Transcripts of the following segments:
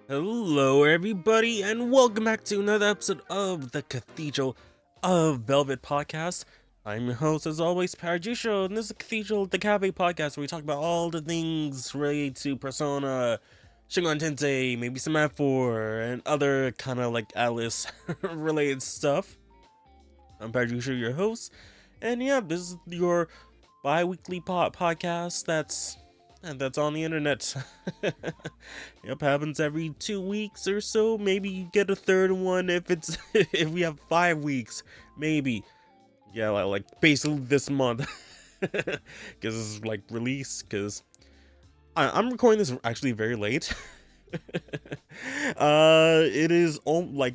Hello, everybody, and welcome back to another episode of the Cathedral of Velvet podcast. I'm your host, as always, Parajusho, and this is the Cathedral, the Cafe podcast, where we talk about all the things related to Persona, Shingon Tensei, maybe some F4, and other kind of like Alice related stuff. I'm Parajusho, your host, and yeah, this is your bi-weekly podcast that's on the internet. Yep, happens every 2 weeks or so. Maybe you get a third one if it's if we have 5 weeks, maybe. Yeah, like basically this month, because it's like release. Because I'm recording this actually very late. It is like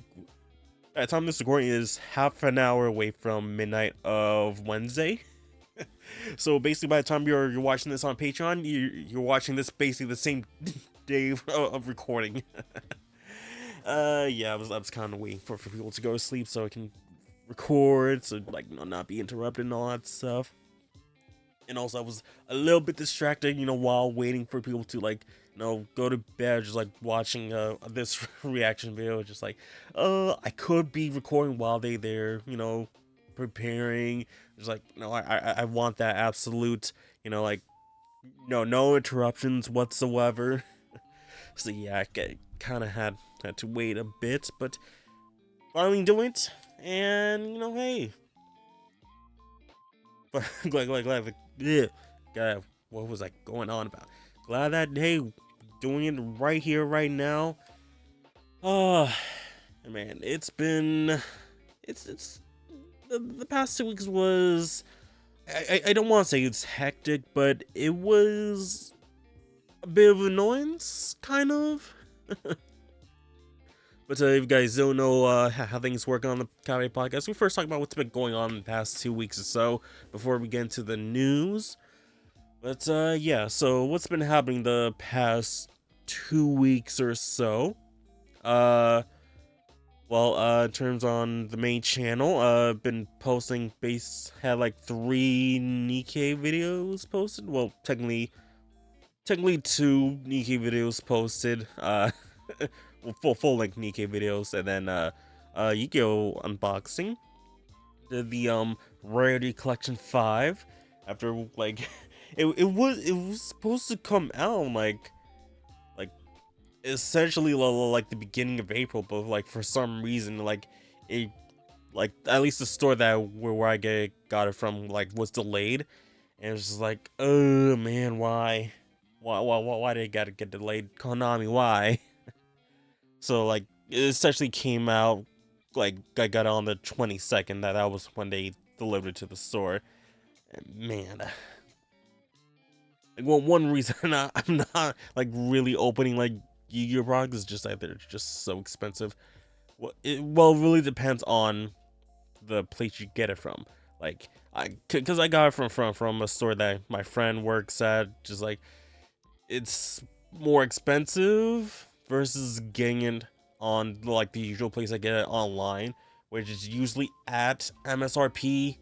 at the time this recording is half an hour away from midnight of Wednesday. So basically, by the time you're watching this on Patreon, you're watching this basically the same day of recording. Yeah, I was kind of waiting for people to go to sleep so I can record, so like not be interrupted and all that stuff. And also, I was a little bit distracted, while waiting for people to like, go to bed, just like watching this reaction video. Just like, I could be recording while they're preparing. Just like, I want that absolute, like, no interruptions whatsoever. So yeah, I kind of had to wait a bit, but finally doing it, and hey, but glad, yeah, God, what was I going on about? Glad that hey, doing it right here, right now. Oh, man, it's the past 2 weeks was. I don't want to say it's hectic, but it was a bit of annoyance, kind of. But if you guys don't know how things work on the Cafe podcast, we first talk about what's been going on in the past 2 weeks or so before we get into the news. But yeah, so what's been happening the past 2 weeks or so? In terms on the main channel, I've been posting had like 3 Nikkei videos posted. Well, technically 2 Nikkei videos posted. Full length Nikkei videos, and then Yu-Gi-Oh unboxing. Did the Rarity Collection 5 after like it was supposed to come out like essentially like the beginning of April, but like for some reason it like at least the store that where I got it from like was delayed, and it was just like, oh man, why did it gotta get delayed? Konami, why? So like it essentially came out like I got it on the 22nd. That was when they delivered it to the store. And man, like, well, one reason I'm not like really opening like Yu-Gi-Oh products is just that they're just so expensive. Well, it really depends on the place you get it from. Like because I got it from a store that my friend works at. Just like it's more expensive versus getting it on like the usual place I get it online, which is usually at MSRP.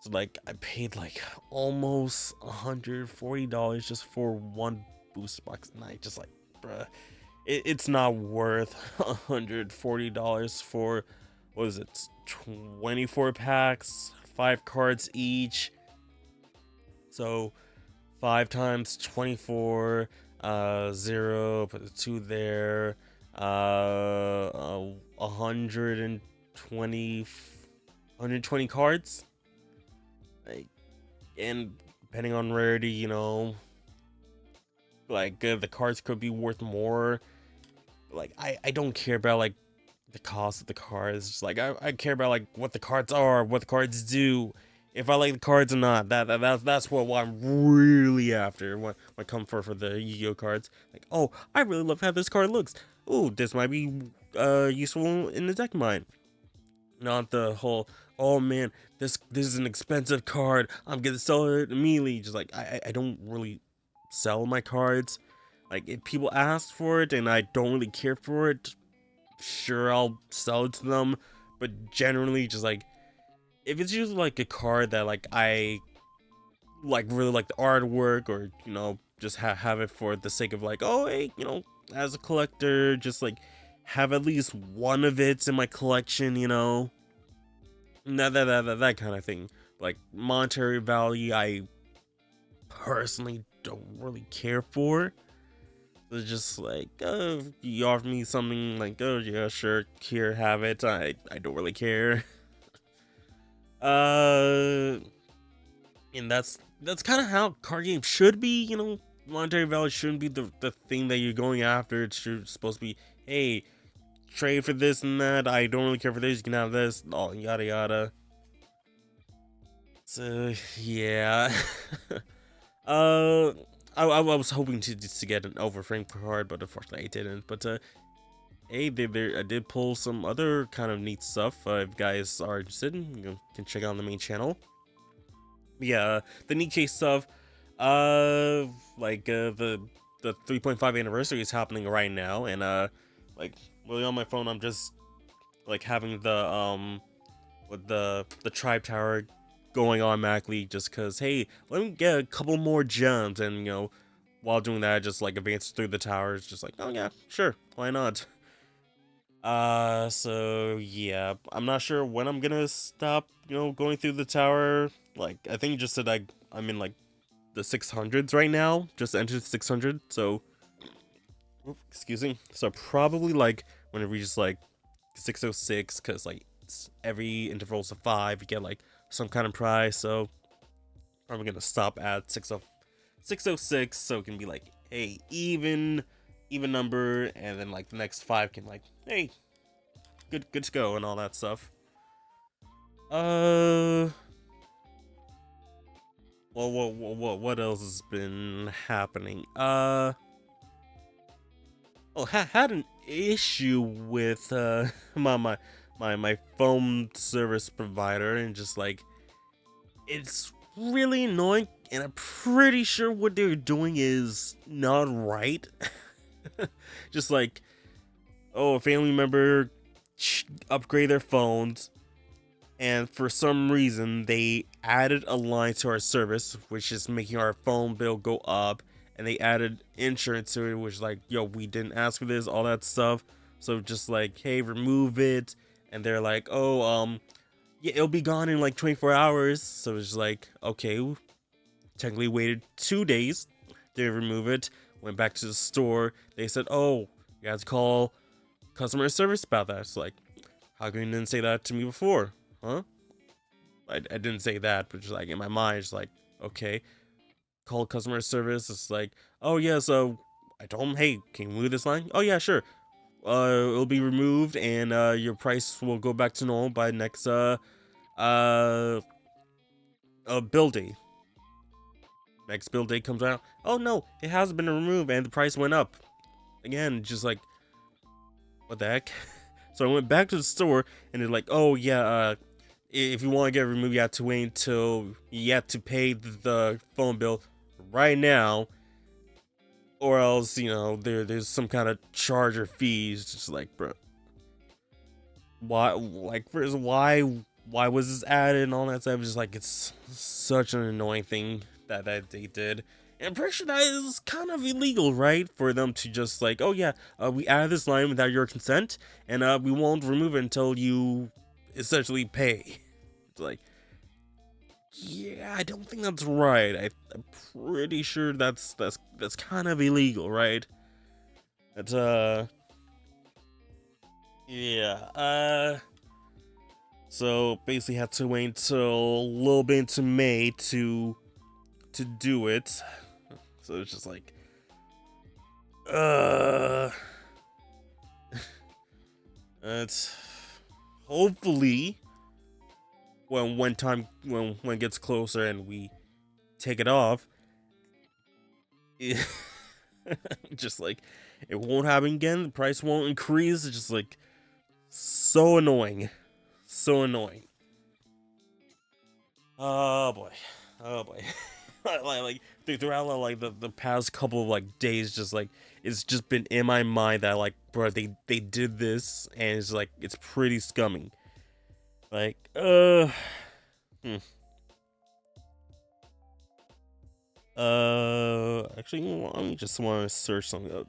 So like I paid like almost $140 just for one booster box, and I just like, bruh, it's not worth $140 for, what is it, 24 packs, 5 cards each. So 5 times 24, 0, put the 2 there, 120 cards. Like, and depending on rarity, like the cards could be worth more. Like I don't care about like the cost of the cards. Just like I care about like what the cards are, what the cards do, if I like the cards or not. That's what I'm really after when I come for the Yu-Gi-Oh cards. Like, oh, I really love how this card looks. Oh, this might be useful in the deck mine. Not the whole, oh man, this is an expensive card, I'm gonna sell it immediately. Just like I don't really sell my cards. Like if people ask for it and I don't really care for it, sure, I'll sell it to them. But generally, just like if it's just like a card that like I like really like the artwork, or just have it for the sake of like, oh hey, as a collector, just like have at least one of it in my collection, you know, that kind of thing. Like monetary value, I personally don't really care for. It's just like, you offer me something like, oh yeah, sure, here, have it. I don't really care. Uh, and that's kind of how card games should be. You know, monetary value shouldn't be the thing that you're going after. It's supposed to be, hey, trade for this and that. I don't really care for this. You can have this. All yada yada. So yeah. uh, I was hoping to get an overframe card, but unfortunately I didn't. But hey, I did pull some other kind of neat stuff. If you guys are interested, you can check out on the main channel. Yeah, the neat case stuff. Like the 3.5 anniversary is happening right now, and like really on my phone, I'm just like having the with the tribe tower going automatically, just cause hey, let me get a couple more gems, and you know, while doing that, I just like advance through the towers, just like, oh yeah, sure, why not? So yeah, I'm not sure when I'm gonna stop, you know, going through the tower. Like, I think you just said I'm in like the 600s right now, just entered 600, so, excuse me, so probably like when it reaches like 606, because like every interval's a 5, you get like some kind of prize, so probably gonna stop at 606, so it can be like, hey, even number, and then like the next 5 can like, hey, good to go, and all that stuff. Well, what else has been happening? Oh, had an issue with my phone service provider, and just like, it's really annoying, and I'm pretty sure what they're doing is not right. Just like, oh, a family member upgrade their phones, and for some reason they added a line to our service, which is making our phone bill go up, and they added insurance to it, which like, yo, we didn't ask for this, all that stuff. So just like, hey, remove it, and they're like, oh, yeah, it'll be gone in like 24 hours. So it's like, okay, technically waited 2 days to remove it, went back to the store, they said, oh, you have to call customer service about that. It's like, how come you didn't say that to me before? Huh? I didn't say that, but just like in my mind, it's like, okay, call customer service. It's like, oh yeah, so I told him, hey, can you move this line? Oh yeah, sure. It'll be removed, and your price will go back to normal by next bill day. Next bill day comes out. Oh no, it hasn't been removed, and the price went up again. Just like, what the heck? So I went back to the store, and they're like, oh yeah, if you want to get removed, you have to wait until you have to pay the phone bill right now, or else, you know, there's some kind of charge or fees. Just like, bro, why? Like, first, why was this added and all that stuff? Just like, it's such an annoying thing that they did. And I'm pretty sure that is kind of illegal, right? For them to just like, oh yeah, we added this line without your consent, and we won't remove it until you essentially pay. It's like, yeah, I don't think that's right. I'm pretty sure that's kind of illegal, right? But yeah, so basically had to wait until a little bit into May to do it. So it's just like, it's hopefully when it gets closer and we take it off, just like, it won't happen again. The price won't increase. It's just like, so annoying, so annoying. Oh boy, oh boy. like throughout like the past couple of like days, just like, it's just been in my mind that like, bro, they did this, and it's like, it's pretty scummy. Like, actually, I just want to search something up.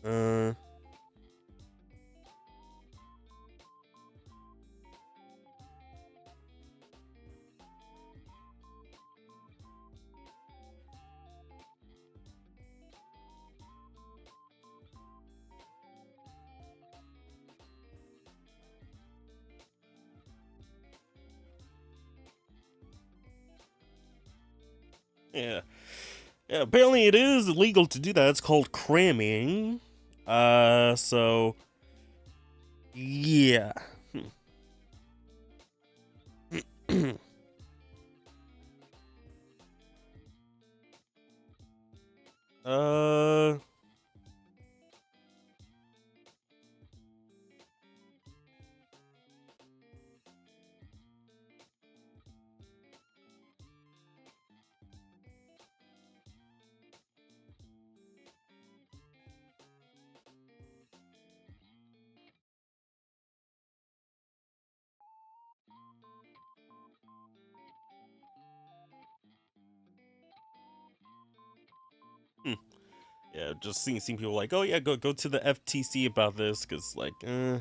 Uh, yeah. Yeah, apparently it is illegal to do that. It's called cramming. So yeah. uh, hmm, yeah, just seeing people like, oh yeah, go to the FTC about this, cause like, uh,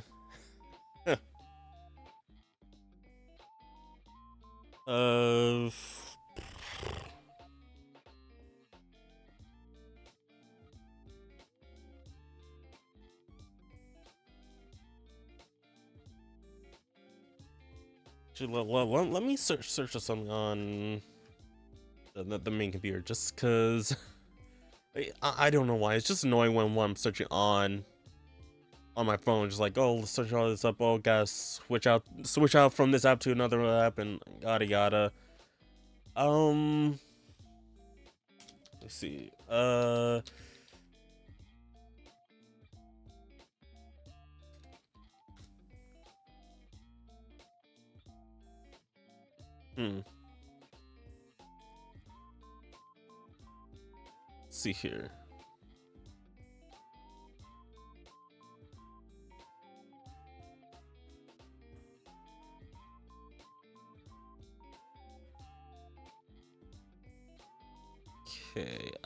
let me search for something on the main computer, just cause I don't know why. It's just annoying when I'm searching on my phone, just like, oh, let's search all this up. Oh, gotta switch out from this app to another app, and yada yada. Um, let's see. Hmm. Let's see here. Okay.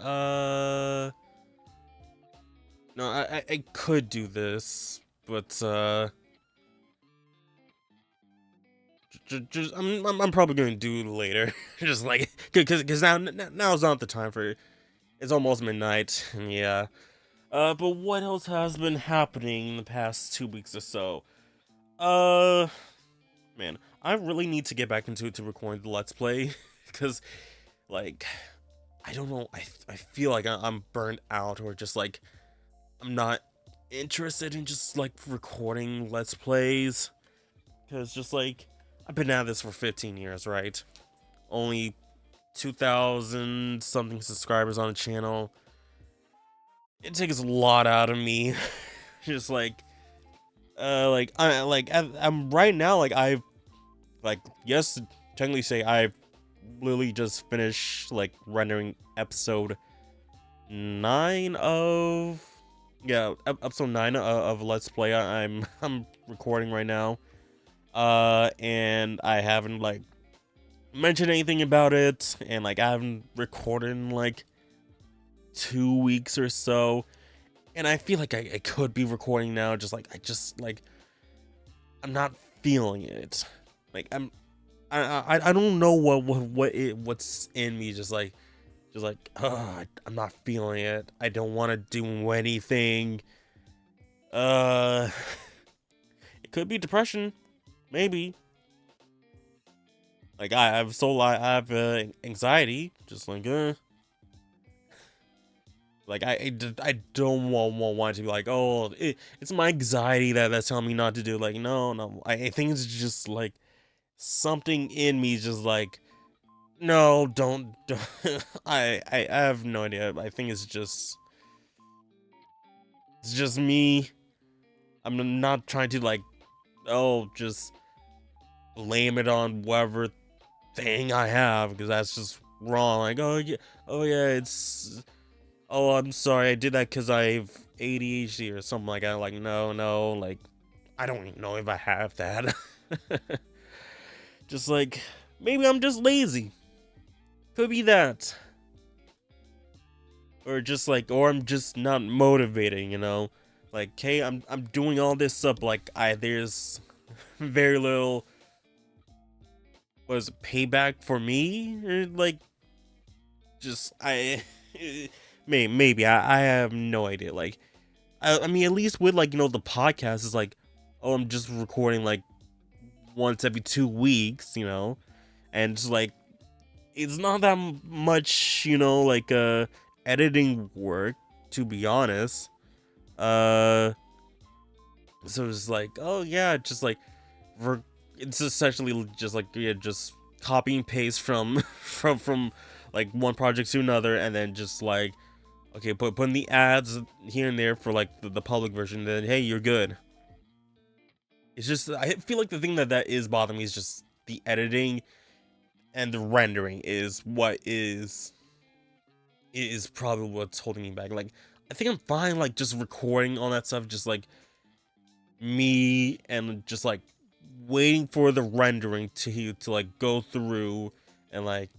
No, I could do this, but just I'm probably gonna do it later. Just like, cause now's not the time for it. It's almost midnight, and yeah. But what else has been happening in the past 2 weeks or so? Uh, man, I really need to get back into it to record the Let's Play, because like, I don't know, I feel like I'm burnt out, or just like I'm not interested in just like recording Let's Plays, because just like I've been at this for 15 years, right? Only 2,000 something subscribers on the channel. It takes a lot out of me. Just I'm right now, like I've like, yes, technically say I've literally just finished like rendering episode 9 of, yeah, episode 9 of Let's Play. I'm recording right now, and I haven't like mentioned anything about it, and like I haven't recorded in like 2 weeks or so, and I feel like I could be recording now. Just like I'm not feeling it. Like I don't know what's in me. I'm not feeling it. I don't want to do anything. Uh, it could be depression, maybe. Like I have anxiety. Just like I don't want to be like, oh, it's my anxiety that's telling me not to do. Like, no, I think it's just like something in me is just like, no, don't. I have no idea. I think it's just me. I'm not trying to like, oh, just blame it on whatever thing I have, because that's just wrong. Like, oh yeah, it's, oh, I'm sorry, I did that because I have ADHD or something like that. Like, no, like I don't even know if I have that. Just like, maybe I'm just lazy. Could be that. or I'm just not motivating, you know. Like, hey, I'm doing all this stuff, like there's very little was payback for me, or like just I maybe I have no idea. Like I mean, at least with like, you know, the podcast is like, oh, I'm just recording like once every 2 weeks, you know, and it's like it's not that much, you know, like editing work, to be honest. uh so it's like, oh yeah, just like it's essentially just like, yeah, just copy and paste from from like one project to another, and then just like, okay, putting the ads here and there for like the public version, then hey, you're good. It's just, I feel like the thing that is bothering me is just the editing and the rendering is what is probably what's holding me back. Like, I think I'm fine, like just recording all that stuff, just like me, and just like waiting for the rendering to like go through, and like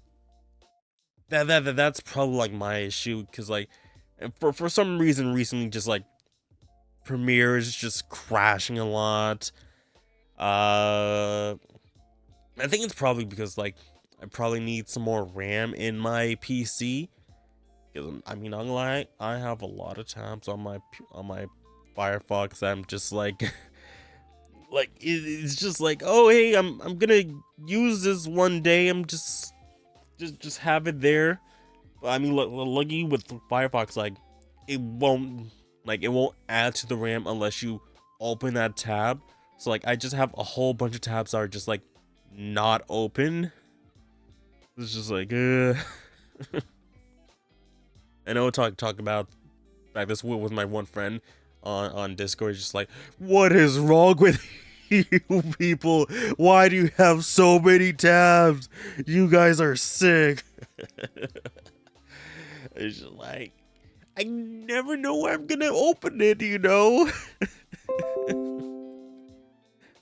that's probably like my issue, because like, and for some reason recently, just like Premiere is just crashing a lot. uh I think it's probably because like I probably need some more RAM in my PC, because I mean, I'm like, I have a lot of tabs on my Firefox. I'm just like like it's just like, oh hey, I'm gonna use this one day. I'm just have it there. But I mean, lucky with Firefox, like it won't add to the RAM unless you open that tab. So like, I just have a whole bunch of tabs that are just like not open. It's just like, I know talk about like this with my one friend on Discord. He's just like, what is wrong with you people? Why do you have so many tabs? You guys are sick. It's just like, I never know where I'm gonna open it, you know.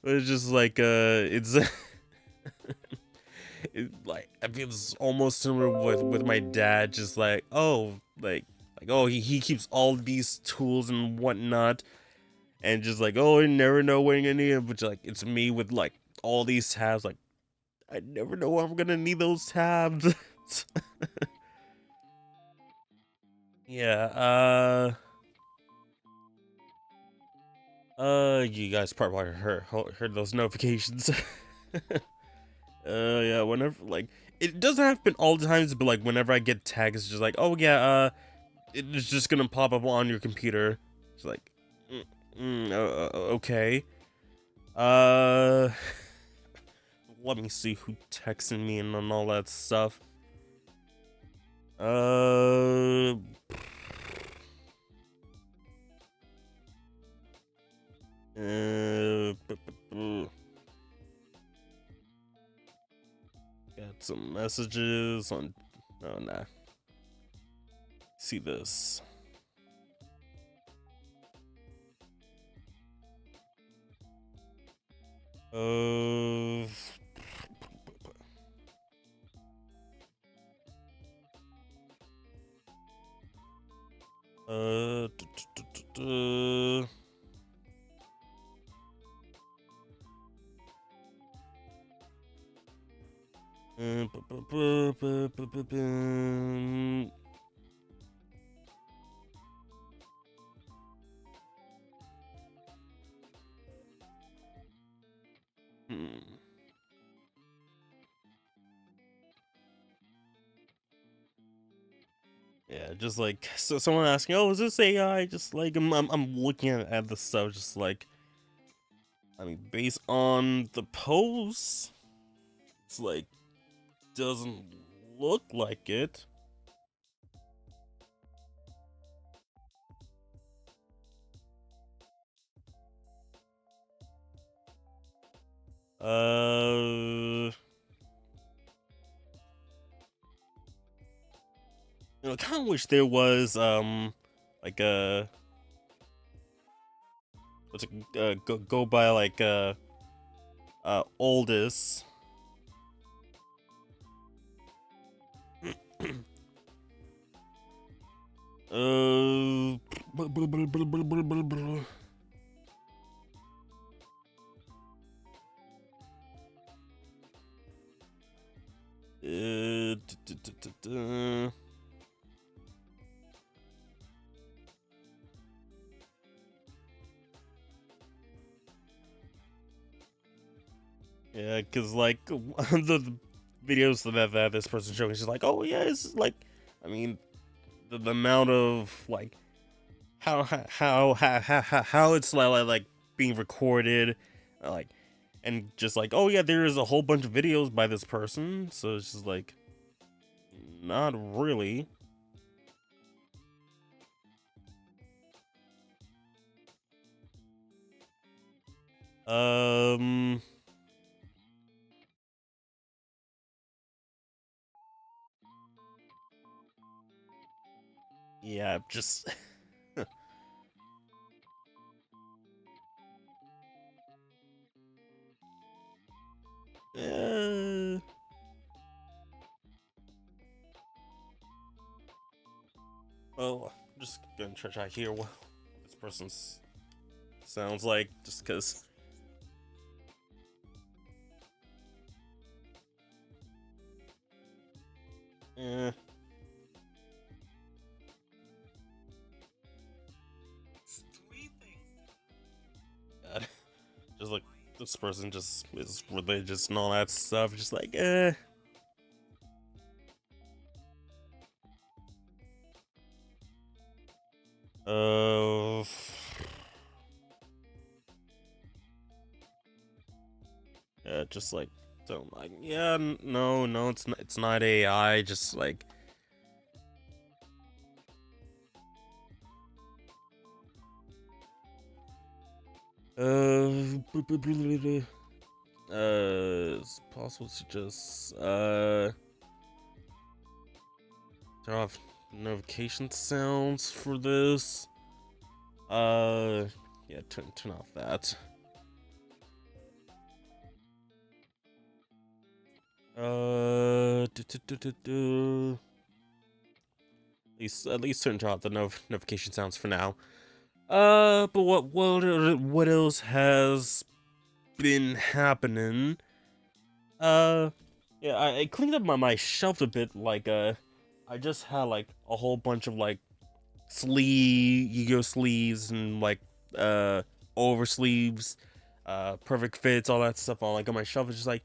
It's just like it's it, like, I feel it's almost similar with my dad. Just like, oh, like oh, he keeps all these tools and whatnot, and just like, oh, I never know when you're gonna need it. But like, it's me with like all these tabs. Like, I never know when I'm gonna need those tabs. Yeah. You guys probably heard those notifications. Yeah. Whenever, like, it doesn't happen all the times, but like whenever I get tagged, it's just like, oh yeah, it's just gonna pop up on your computer. It's like, okay. Uh, let me see who texted me and all that stuff. Uh, got some messages on. Oh nah. See this. Uh. Uh. Hmm. Yeah, just like, so someone asking, "Oh, is this AI?" Just like, I'm looking at the stuff, just like, I mean, based on the posts, it's like, doesn't look like it. You know, kind of wish there was like a what's it go by like oldest. Uh, uh, yeah, cause like the videos that this person showing, she's like, oh yeah, it's like, I mean, the amount of like how it's like being recorded, like, and just like, oh yeah, there is a whole bunch of videos by this person, so it's just like, not really. Um, yeah, just uh, well, I'm just gonna try to hear what this person's sounds like, just cause. Eh, God. Just like this person just is religious and all that stuff. Just like, eh. Uh, yeah, just like don't like. Yeah, no, it's not AI. Just like, uh, it's possible to just turn off notification sounds for this. Yeah, turn off that. At least turn off the notification sounds for now. But what else has been happening? Yeah, I cleaned up my shelf a bit. Like, I just had like a whole bunch of like Yu-Gi-Oh sleeves and like over sleeves, perfect fits, all that stuff on like on my shelf. It's just like,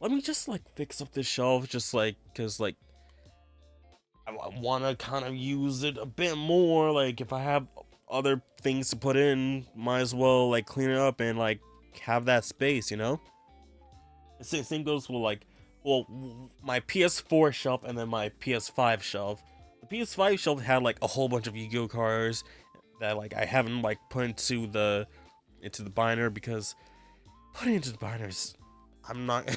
let me just like fix up this shelf, just like cause like I want to kind of use it a bit more. Like if I have other things to put in, might as well like clean it up and like have that space, you know. The same goes with like, well, my PS4 shelf and then my PS5 shelf. The PS5 shelf had like a whole bunch of Yu-Gi-Oh cards that like I haven't like put into the binder because putting into the binders, I'm not.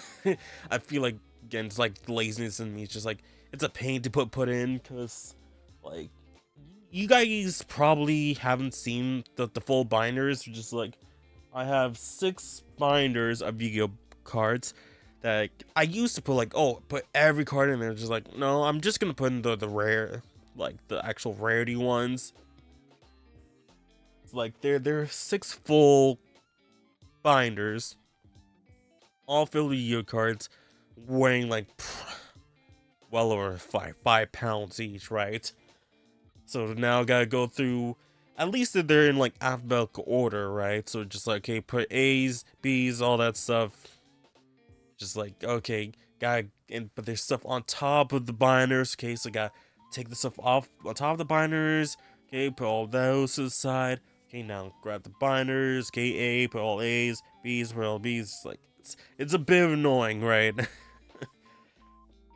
I feel like again, it's like laziness in me. It's just like it's a pain to put in because like you guys probably haven't seen the full binders. Just like I have 6 binders of Yu-Gi-Oh cards that I used to put like, oh, put every card in there. Just like, no, I'm just gonna put in the rare, like the actual rarity ones. It's like they're 6 full binders, all filled with Yu-Gi-Oh cards, weighing like well over 5 pounds each, right? So now I gotta go through. At least if they're in like alphabetical order, right? So just like, okay, put A's, B's, all that stuff. Just like, okay, but there's stuff on top of the binders. Okay, so gotta take the stuff off on top of the binders. Okay, put all those to the side. Okay, now grab the binders. Okay, A, put all A's, B's, put all B's. Like, it's a bit annoying, right? But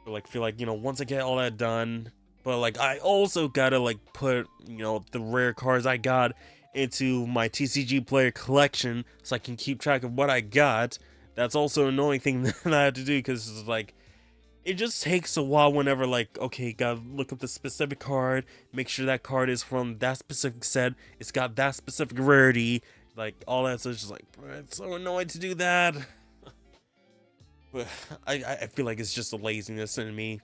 like, feel like, once I get all that done, but like, I also gotta like put, the rare cards I got into my TCG player collection so I can keep track of what I got. That's also an annoying thing that I have to do because it's like, it just takes a while whenever like, okay, gotta look up the specific card, make sure that card is from that specific set, it's got that specific rarity, like all that. So it's just like, it's so annoying to do that. But I feel like it's just a laziness in me.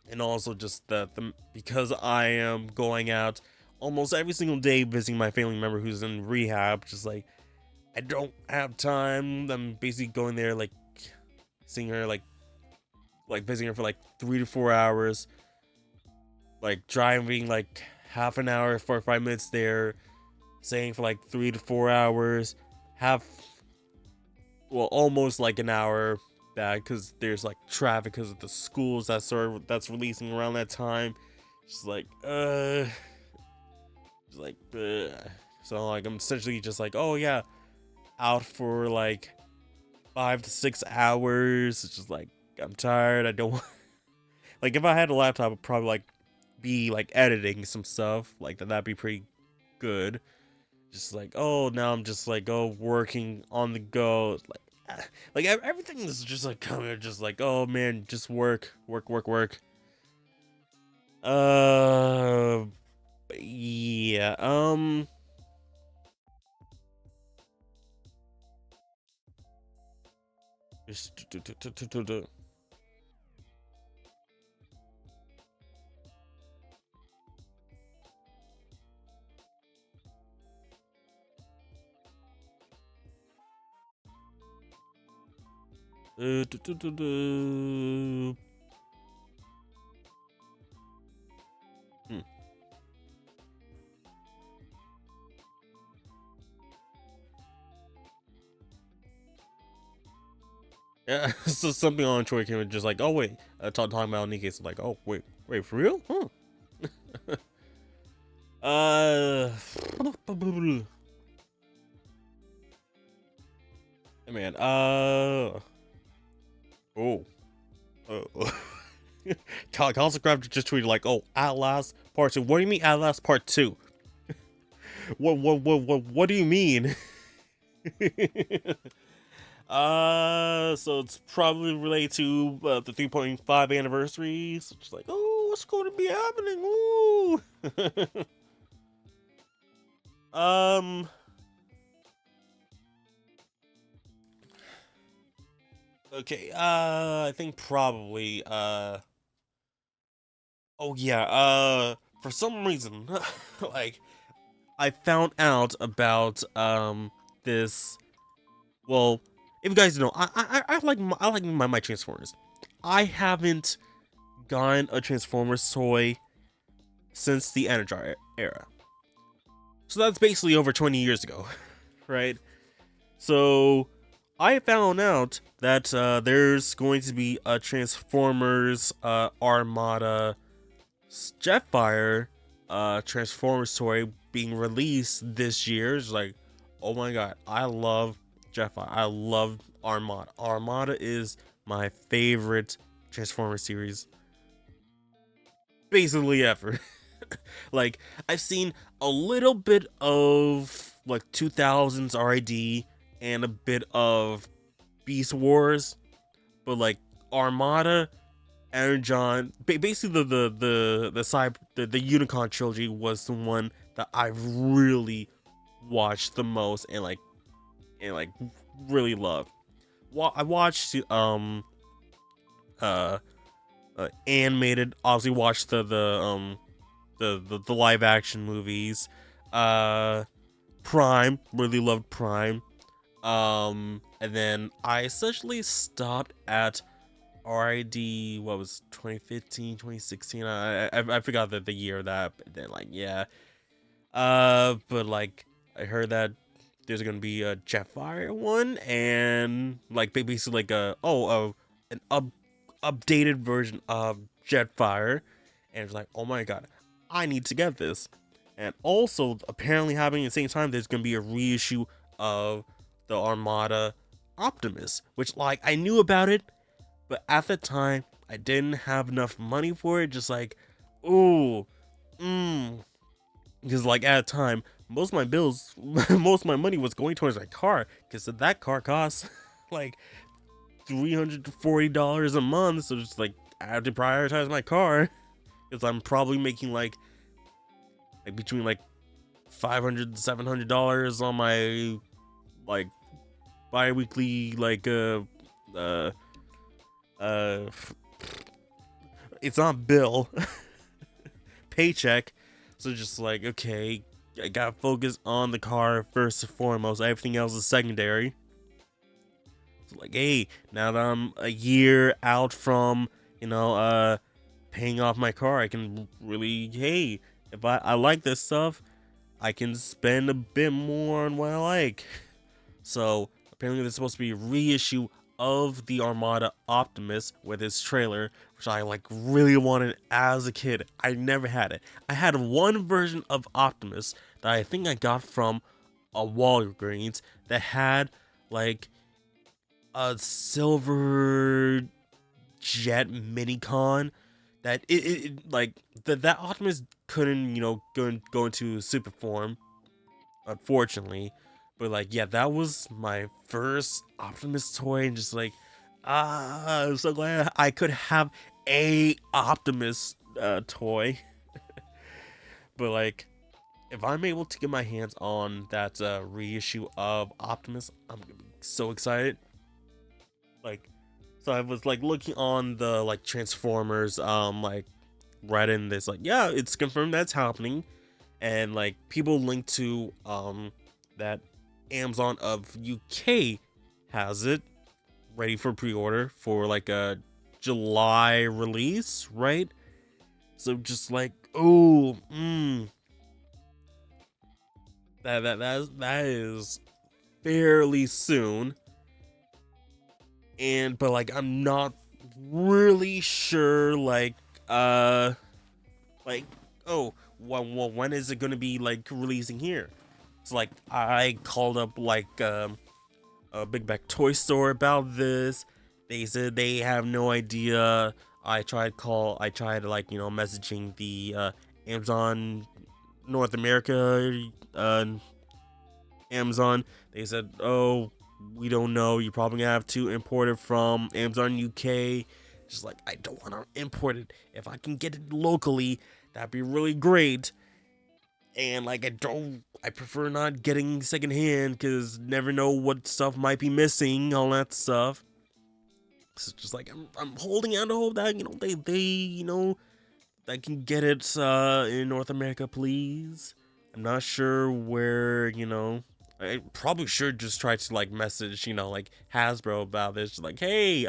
and also just the because I am going out almost every single day visiting my family member who's in rehab. Just like I don't have time. I'm basically going there like seeing her like visiting her for like 3 to 4 hours, like driving like half an hour, 45 minutes there, staying for like 3 to 4 hours, half well almost like an hour back because there's like traffic because of the schools that's releasing around that time. Just like just like so like I'm essentially just like, oh yeah, out for like 5 to 6 hours. It's just like I'm tired. I don't like if I had a laptop, I'd probably like be like editing some stuff like that. That'd be pretty good. Just like, oh, now I'm just like, oh, working on the go. It's like, like everything is just like coming, just like, oh man, just work, work, work, work. Uh, yeah. Hmm. Yeah, so something on Troy came and just like, oh wait, talking about Nikkei, so like, oh wait, for real? Huh? uh, man, oh, oh. Consecraft just tweeted like, "Oh, Outlast Part 2." What do you mean Outlast Part 2? What do you mean? So it's probably related to the 3.5 anniversary. So it's like, oh, what's going to be happening? Ooh. um. Okay. I think probably. Oh yeah. For some reason, like I found out about this. Well, if you guys know, I like my Transformers. I haven't gotten a Transformers toy since the Energy era, so that's basically over 20 years ago, right? So I found out that there's going to be a Transformers Armada Jetfire Transformers toy being released this year. It's like, oh my god, I love Jetfire. I love Armada. Armada is my favorite Transformers series basically ever. Like I've seen a little bit of like 2000s RID and a bit of Beast Wars, but like Armada, Energon, basically the Unicorn trilogy was the one that I really watched the most and like really loved. I watched uh, animated. Obviously, watched the live action movies. Uh, Prime, really loved Prime. And then I essentially stopped at RID, what was 2015, 2016? I forgot the year of that, but then like yeah. But like I heard that there's gonna be a Jetfire one and like basically like an updated version of Jetfire, and it's like, oh my god, I need to get this. And also apparently happening at the same time, there's gonna be a reissue of the Armada Optimus, which like I knew about it, but at the time I didn't have enough money for it. Just like, ooh, because like at a time most of my bills, most of my money was going towards my car because that car costs like $340 a month. So just like I have to prioritize my car because I'm probably making like between like $500 to $700 on my like bi-weekly like uh it's not bill, paycheck. So just like, okay, I gotta focus on the car first and foremost. Everything else is secondary. So like, hey, now that I'm a year out from, paying off my car, I can really, hey, if I like this stuff, I can spend a bit more on what I like. So apparently there's supposed to be a reissue of the Armada Optimus with its trailer, which I like really wanted as a kid. I never had it. I had one version of Optimus that I think I got from a Walgreens that had like a silver jet minicon that it like that Optimus couldn't go into super form, unfortunately. But like, yeah, that was my first Optimus toy, and just like, I'm so glad I could have a Optimus toy. But like, if I'm able to get my hands on that reissue of Optimus, I'm gonna be so excited. Like, so I was like looking on the like Transformers like Reddit, and this like, yeah, it's confirmed that's happening, and like people link to that Amazon of UK has it ready for pre-order for like a July release, right? So just like, oh, that is fairly soon. And but like, I'm not really sure like, oh, when is it gonna be like releasing here? It's like, I called up like a Big Back Toy Store about this. They said they have no idea. I tried like messaging the Amazon North America Amazon. They said, oh, we don't know. You probably gonna have to import it from Amazon UK. Just like, I don't want to import it. If I can get it locally, that'd be really great. And like, I prefer not getting secondhand, because never know what stuff might be missing, all that stuff. So just like, I'm holding out hope that they that can get it in North America, please. I'm not sure where, I probably should just try to like message, like Hasbro about this. Just like, hey,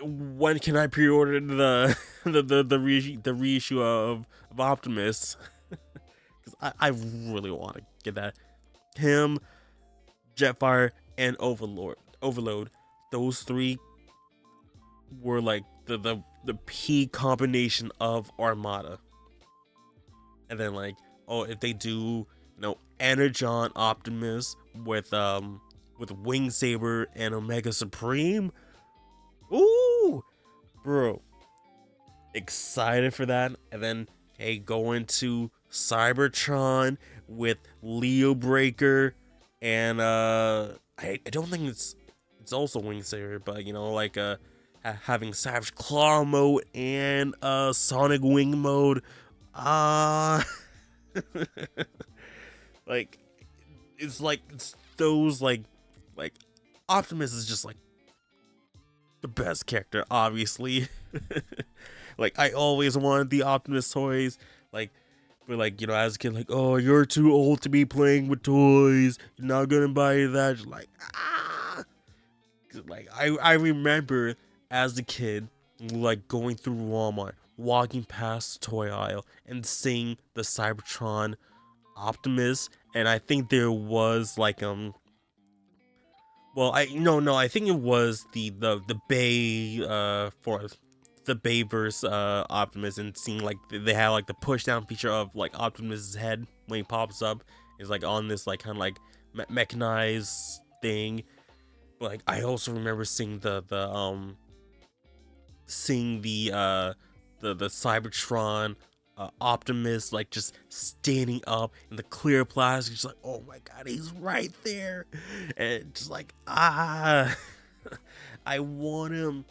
when can I pre-order the reissue of Optimus? Because I really want to get that. Him, Jetfire, and Overload. Those three were like the peak combination of Armada. And then like, oh, if they do, Energon Optimus with Wing Saber and Omega Supreme, ooh, bro, excited for that. And then, hey, go into Cybertron with Leo Breaker, and I don't think it's also Wing Saber, but like having Savage Claw mode and Sonic Wing mode. Like, it's those like Optimus is just like the best character, obviously. Like, I always wanted the Optimus toys, like, but like, as a kid, like, oh, you're too old to be playing with toys, you're not gonna buy that. Just like, like, I remember as a kid, like, going through Walmart, walking past the toy aisle, and seeing the Cybertron Optimus, and I think there was like well, I no, I think it was the Bay for the Bayverse Optimus, and seeing like they had like the push down feature of like Optimus's head when he pops up is like on this like kind of like mechanized thing. But like, I also remember seeing the Cybertron Optimus like just standing up in the clear plastic, just like, oh my god, he's right there, and just like, I want him.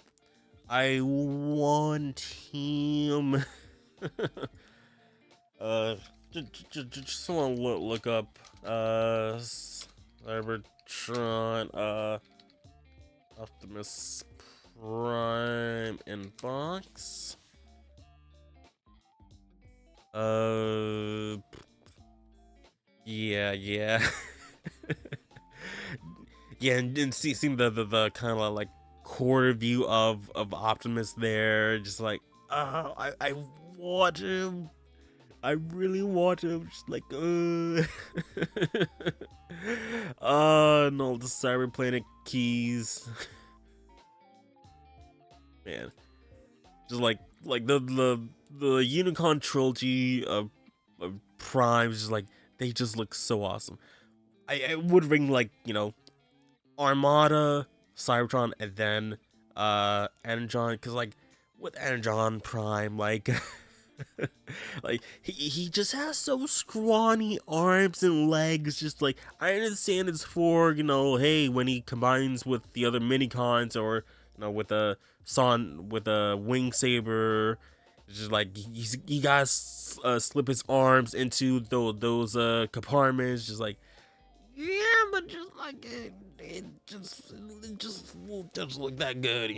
I want him. Just want to look up Cybertron Optimus Prime inbox. Yeah, yeah. Yeah, and seeing the kind of like quarter view of Optimus there, just like, I want him. I really want him. Just like, no, the Cyberplanet keys, man. Just like the Unicon trilogy of Primes, just like they just look so awesome. I would ring like, Armada, Cybertron, and then Energon, because like with Energon Prime, like like he just has so scrawny arms and legs. Just like, I understand it's for, hey, when he combines with the other minicons, or with a wing saber, it's just like he got slip his arms into those compartments, just like, yeah, but just like it just doesn't look that good.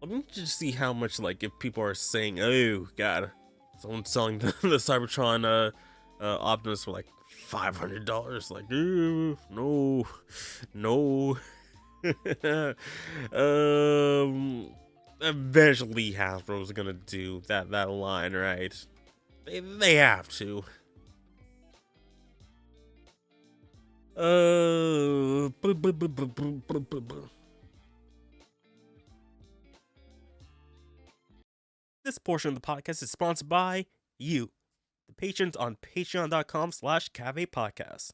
Let me just see how much, like, if people are saying, oh god, someone's selling the Cybertron Optimus for like $500, like, ooh, no, no. Eventually Hasbro's gonna do that line, right? They have to. This portion of the podcast is sponsored by you, the patrons on patreon.com/cavepodcast.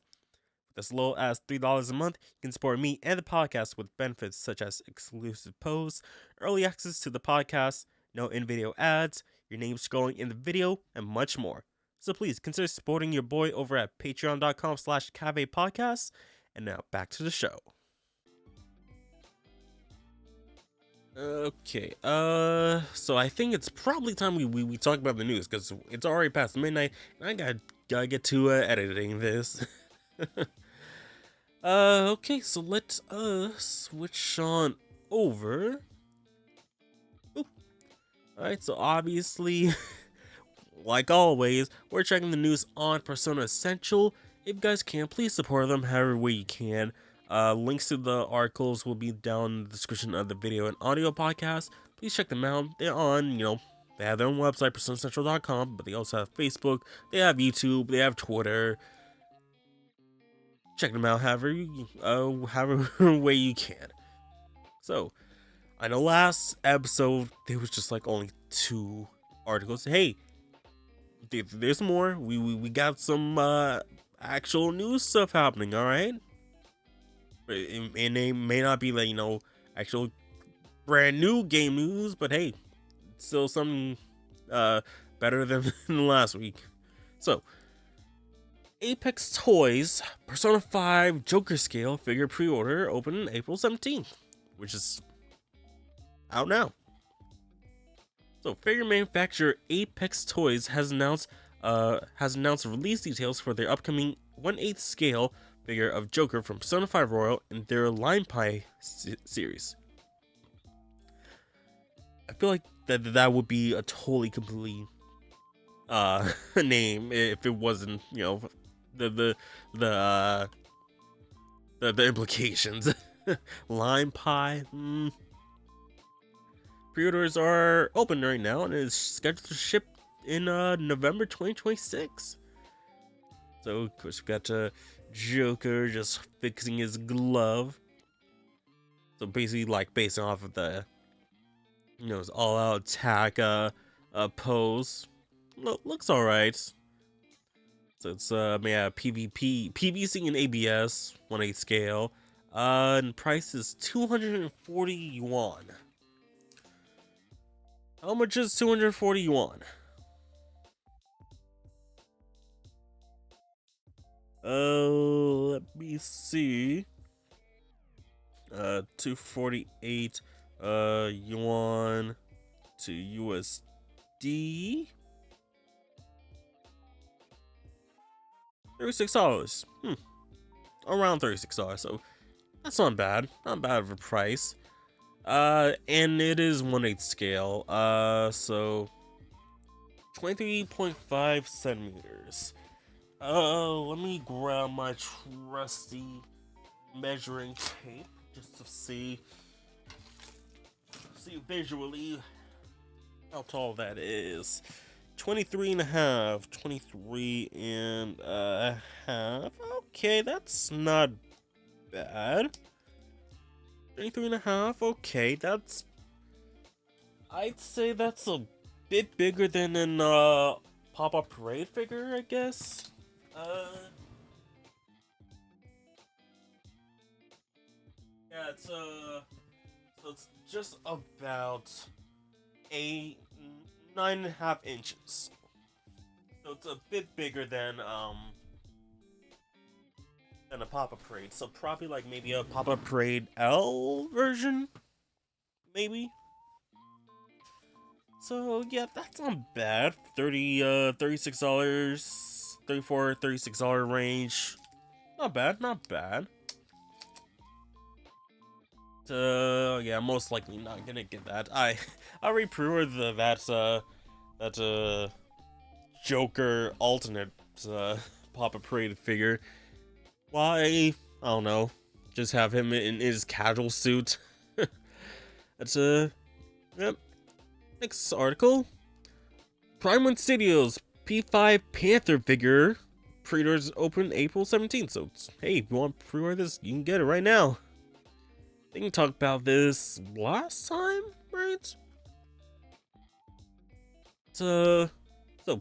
With as low as $3 a month, you can support me and the podcast with benefits such as exclusive posts, early access to the podcast, no in-video ads, your name scrolling in the video, and much more. So please consider supporting your boy over at patreon.com/cavepodcast. And now back to the show. Okay, so I think it's probably time we talk about the news, because it's already past midnight, and I gotta get to editing this. Okay, so let's switch on over. Alright, so obviously, like always, we're checking the news on Persona Essential. If you guys can, please support them however way you can. Links to the articles will be down in the description of the video and audio podcast. Please check them out. They're on, they have their own website, personacentral.com, but they also have Facebook, they have YouTube, they have Twitter. Check them out however way you can. So, I know last episode there was just like only 2 articles. Hey, there's more. We got some actual news stuff happening. All right, and they may not be like actual brand new game news, but hey, it's still something better than last week. So, Apex Toys Persona 5 Joker Scale figure pre-order opened April 17th, which is out now. So, figure manufacturer Apex Toys has announced release details for their upcoming 1/8 scale figure of Joker from Persona 5 Royal in their Line Pie series. I feel like that would be a totally completely name if it wasn't, the implications. Lime pie. Pre-orders are open right now and is scheduled to ship in November 2026. So of course we got Joker just fixing his glove. So basically, like, based off of the his all-out attack pose. Looks alright. So it's PvP, PvC and ABS 1/8 scale. And price is 240 yuan. How much is 240 yuan? Let me see. 248 yuan to USD. $36. Around $36. So That's not bad. Not bad of a price. And it is 1/8 scale. So 23.5 centimeters. Let me grab my trusty measuring tape just to see visually how tall that is. 23 and a half. 23 and a half. Okay, that's not bad. 23 and a half. Okay, that's... I'd say that's a bit bigger than an pop-up parade figure, I guess. Yeah, so it's just about 9.5 inches. So it's a bit bigger than a pop-up parade. So probably like maybe a pop-up parade L version, maybe. So yeah, that's not bad. $36, $36 range. Not bad, not bad. Yeah, most likely not gonna get that. I already pre-ordered that Joker alternate Papa Parade figure. Why? I don't know. Just have him in his casual suit. That's yep. Next article. Prime One Studios P5 Panther figure pre-orders open April 17th. So hey, if you want to pre-order this, you can get it right now. I think we talked about this last time, right? So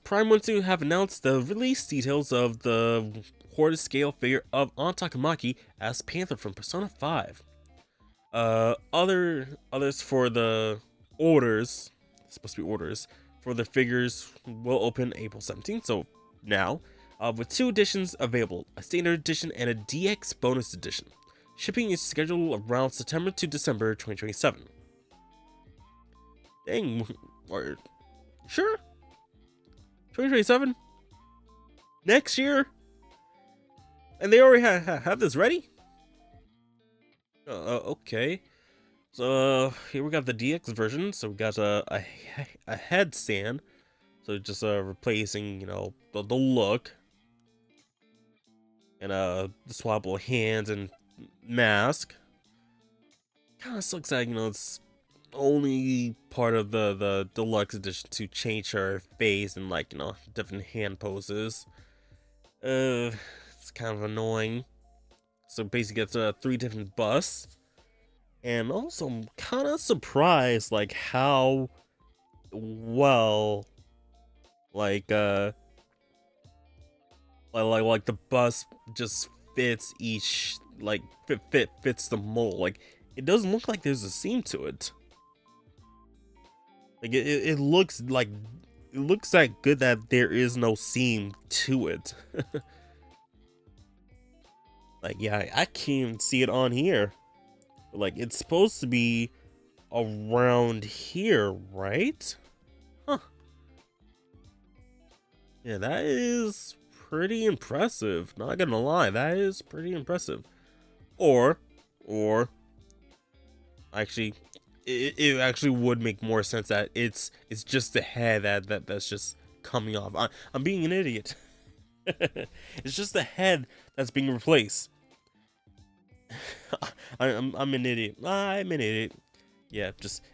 Prime One Studios have announced the release details of the quarter scale figure of Takamaki as Panther from Persona 5. Others for the orders, supposed to be orders for the figures, will open April 17th. So now, with 2 editions available, a standard edition and a DX bonus edition. Shipping is scheduled around September to December 2027. Dang, are sure? 2027? Next year? And they already have this ready? Okay. So here we got the DX version. So we got a headstand. So just replacing, the look. And the swappable hands and mask. Kind of looks like, it's only part of the deluxe edition to change her face and different hand poses. It's kind of annoying. So basically it's 3 different busts. And also I'm kind of surprised how well the bust just fits each fits the mold. It doesn't look like there's a seam to it. It looks that good that there is no seam to it. Yeah, I can't even see it on here. It's supposed to be around here, right? Huh. Yeah, that is pretty impressive. Not gonna lie, that is pretty impressive. Or actually, it actually would make more sense that it's just the head that's just coming off. I'm being an idiot. It's just the head that's being replaced. I'm an idiot. I'm an idiot. Yeah,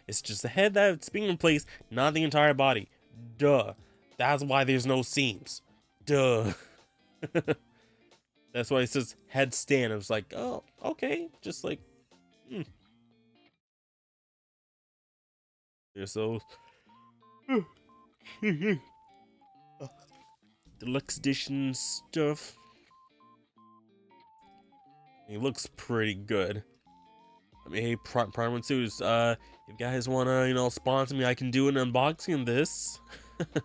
it's just the head that's being replaced, not the entire body. Duh. That's why there's no seams. Duh. That's why it says headstand. I was like, oh, okay, just Yeah, so deluxe edition stuff. It looks pretty good. I mean, hey, Prime One Studios, if you guys wanna, sponsor me, I can do an unboxing of this. Okay,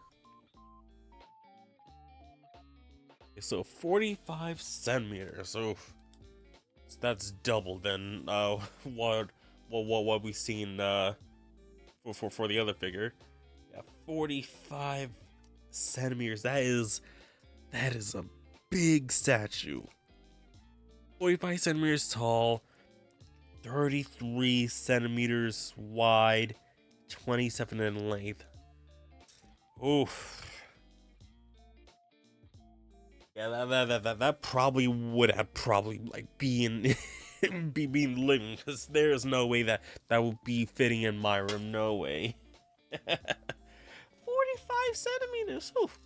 so 45 centimeters. So that's double than what we've seen for the other figure. Yeah, 45 centimeters. That is a big statue. 45 centimeters tall, 33 centimeters wide, 27 in length. Oof. Yeah, that probably would have like been being living, because there's no way that would be fitting in my room. No way. 45 centimeters. Oof.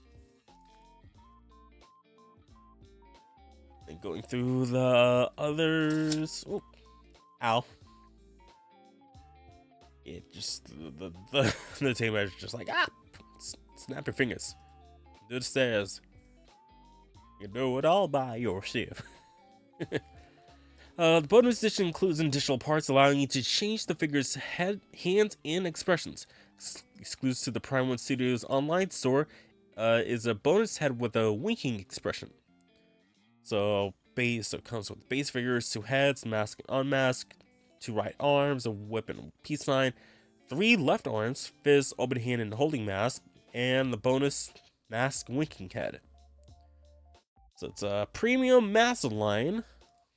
And going through the others. Ooh. Ow. It just the team is just like, snap your fingers. Do the stairs. You do it all by yourself. The bonus edition includes additional parts allowing you to change the figure's head, hands, and expressions. Exclusive to the Prime 1 Studios online store is a bonus head with a winking expression. So it comes with base figures, 2 heads, mask and unmask, 2 right arms, a whip and a peace sign, 3 left arms, fist, open hand, and holding mask, and the bonus mask winking head. So it's a premium massive line,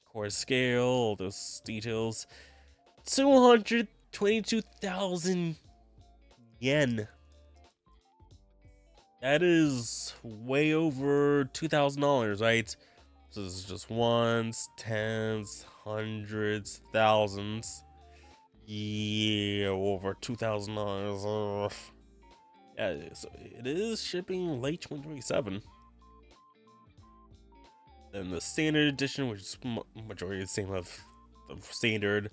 core scale, all those details. 222,000 yen. That is way over $2,000, right? So this is just ones, tens, hundreds, thousands. Yeah, over $2,000. Yeah, so it is shipping late 2027. Then the standard edition, which is majority the same of the standard,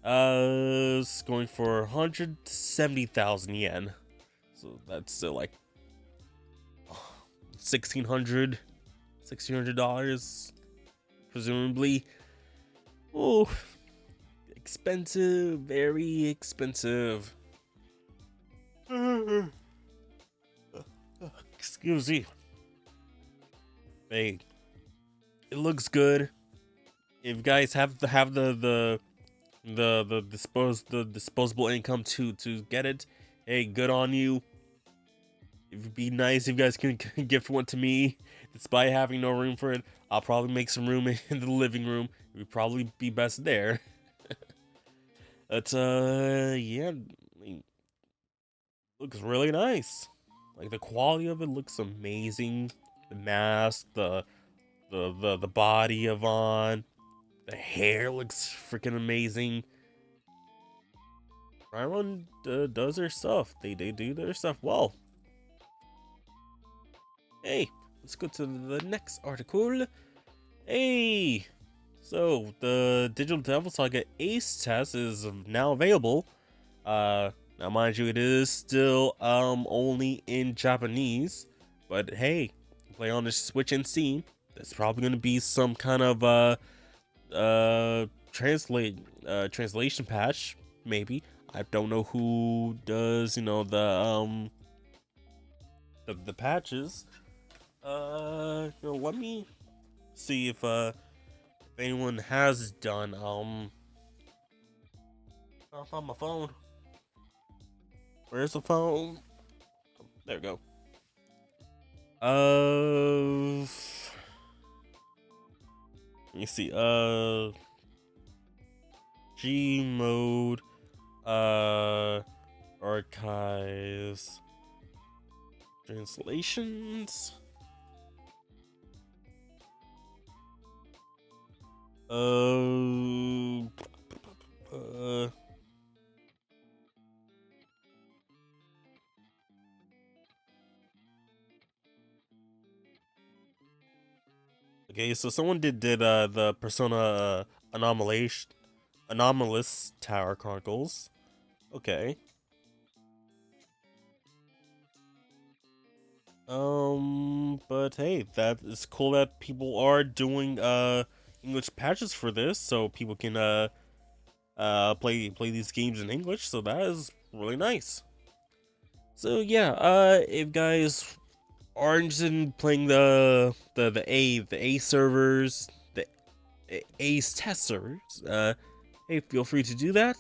is going for 170,000 yen. So that's still like $1,600, presumably. Oh, expensive, very expensive. Excuse me. Hey, it looks good. If you guys have the disposable income to get it, hey, good on you. It'd be nice if you guys can gift one to me. Despite having no room for it, I'll probably make some room in the living room. It would probably be best there. But yeah, I mean, looks really nice. Like, the quality of it looks amazing. The mask, the body of On, the hair looks freaking amazing. Ryron does their stuff. They do their stuff well. Hey, let's go to the next article. Hey, so the Digital Devil Saga Ace test is now available. Now mind you, it is still only in Japanese, but hey, play on the Switch and Steam. There's probably gonna be some kind of translation patch, maybe. I don't know who does, the patches. Let me see if anyone has done I'll find my phone. Where's the phone? There we go. Let me see. G mode. Archives. Translations. Okay, so someone did the Persona Anomalous Tower Chronicles. Okay. But hey, that is cool that people are doing English patches for this, so people can play these games in English. So that is really nice. So yeah, if guys are interested in playing the A servers, the A's test servers, hey, feel free to do that.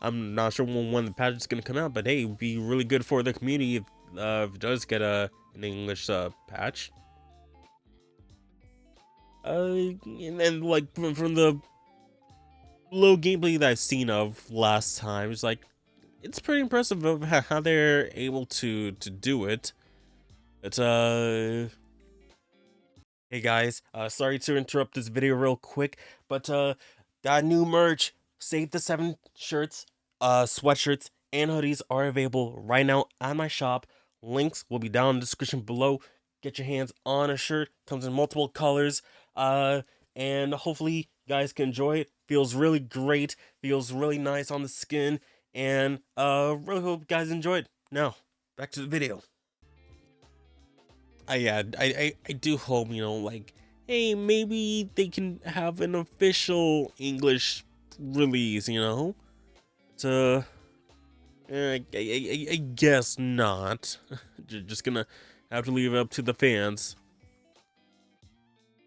I'm not sure when the patch is gonna come out, but hey, it'd be really good for the community if it does get an English patch. And then like from the low gameplay that I've seen of last time, it's pretty impressive of how they're able to do it. It's Hey guys, sorry to interrupt this video real quick, but got new merch. Save the 7 shirts, sweatshirts, and hoodies are available right now on my shop. Links will be down in the description below. Get your hands on a shirt. Comes in multiple colors. And hopefully you guys can enjoy it. Feels really great. Feels really nice on the skin. And really hope you guys enjoy it. Now, back to the video. I do hope, like, hey, maybe they can have an official English release, To, I guess not. Just gonna have to leave it up to the fans.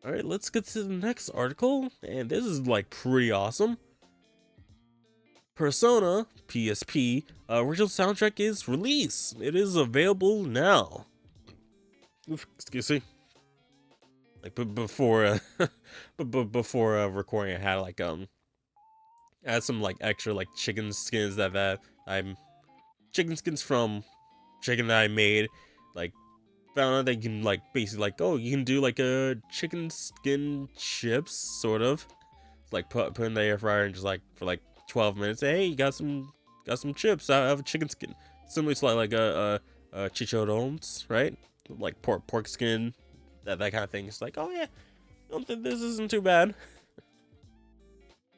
Alright, let's get to the next article, and this is, like, pretty awesome. Persona PSP original soundtrack is released. It is available now. Oof, excuse me. Like before, before recording, I had some like extra like chicken skins that I'm chicken skins from chicken that I made. Like found out they can like basically like, oh, you can do like a chicken skin chips sort of. Like put in the air fryer and just like for like 12 minutes. Hey, you got some chips out of a chicken skin. Similar to like a chicharrones, right? Like pork skin, that kind of thing. It's like, oh yeah, I don't think this isn't too bad.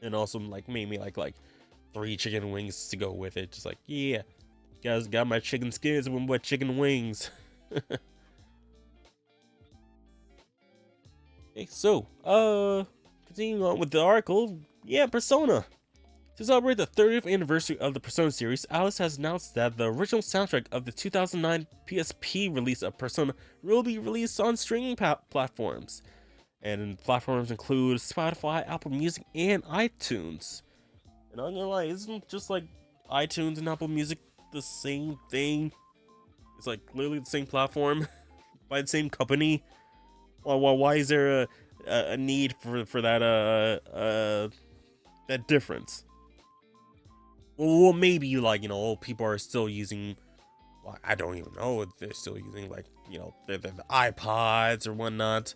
And also like made me like 3 chicken wings to go with it. Just like, yeah, guys got my chicken skins with my chicken wings. Okay, so continuing on with the article, yeah, Persona. To celebrate the 30th anniversary of the Persona series, Alice has announced that the original soundtrack of the 2009 PSP release of Persona will be released on streaming platforms. And platforms include Spotify, Apple Music, and iTunes. And I'm gonna lie, isn't just like iTunes and Apple Music the same thing? It's like literally the same platform by the same company. Why is there a need for that that difference? Well, maybe like people are still using. Well, I don't even know if they're still using like the iPods or whatnot.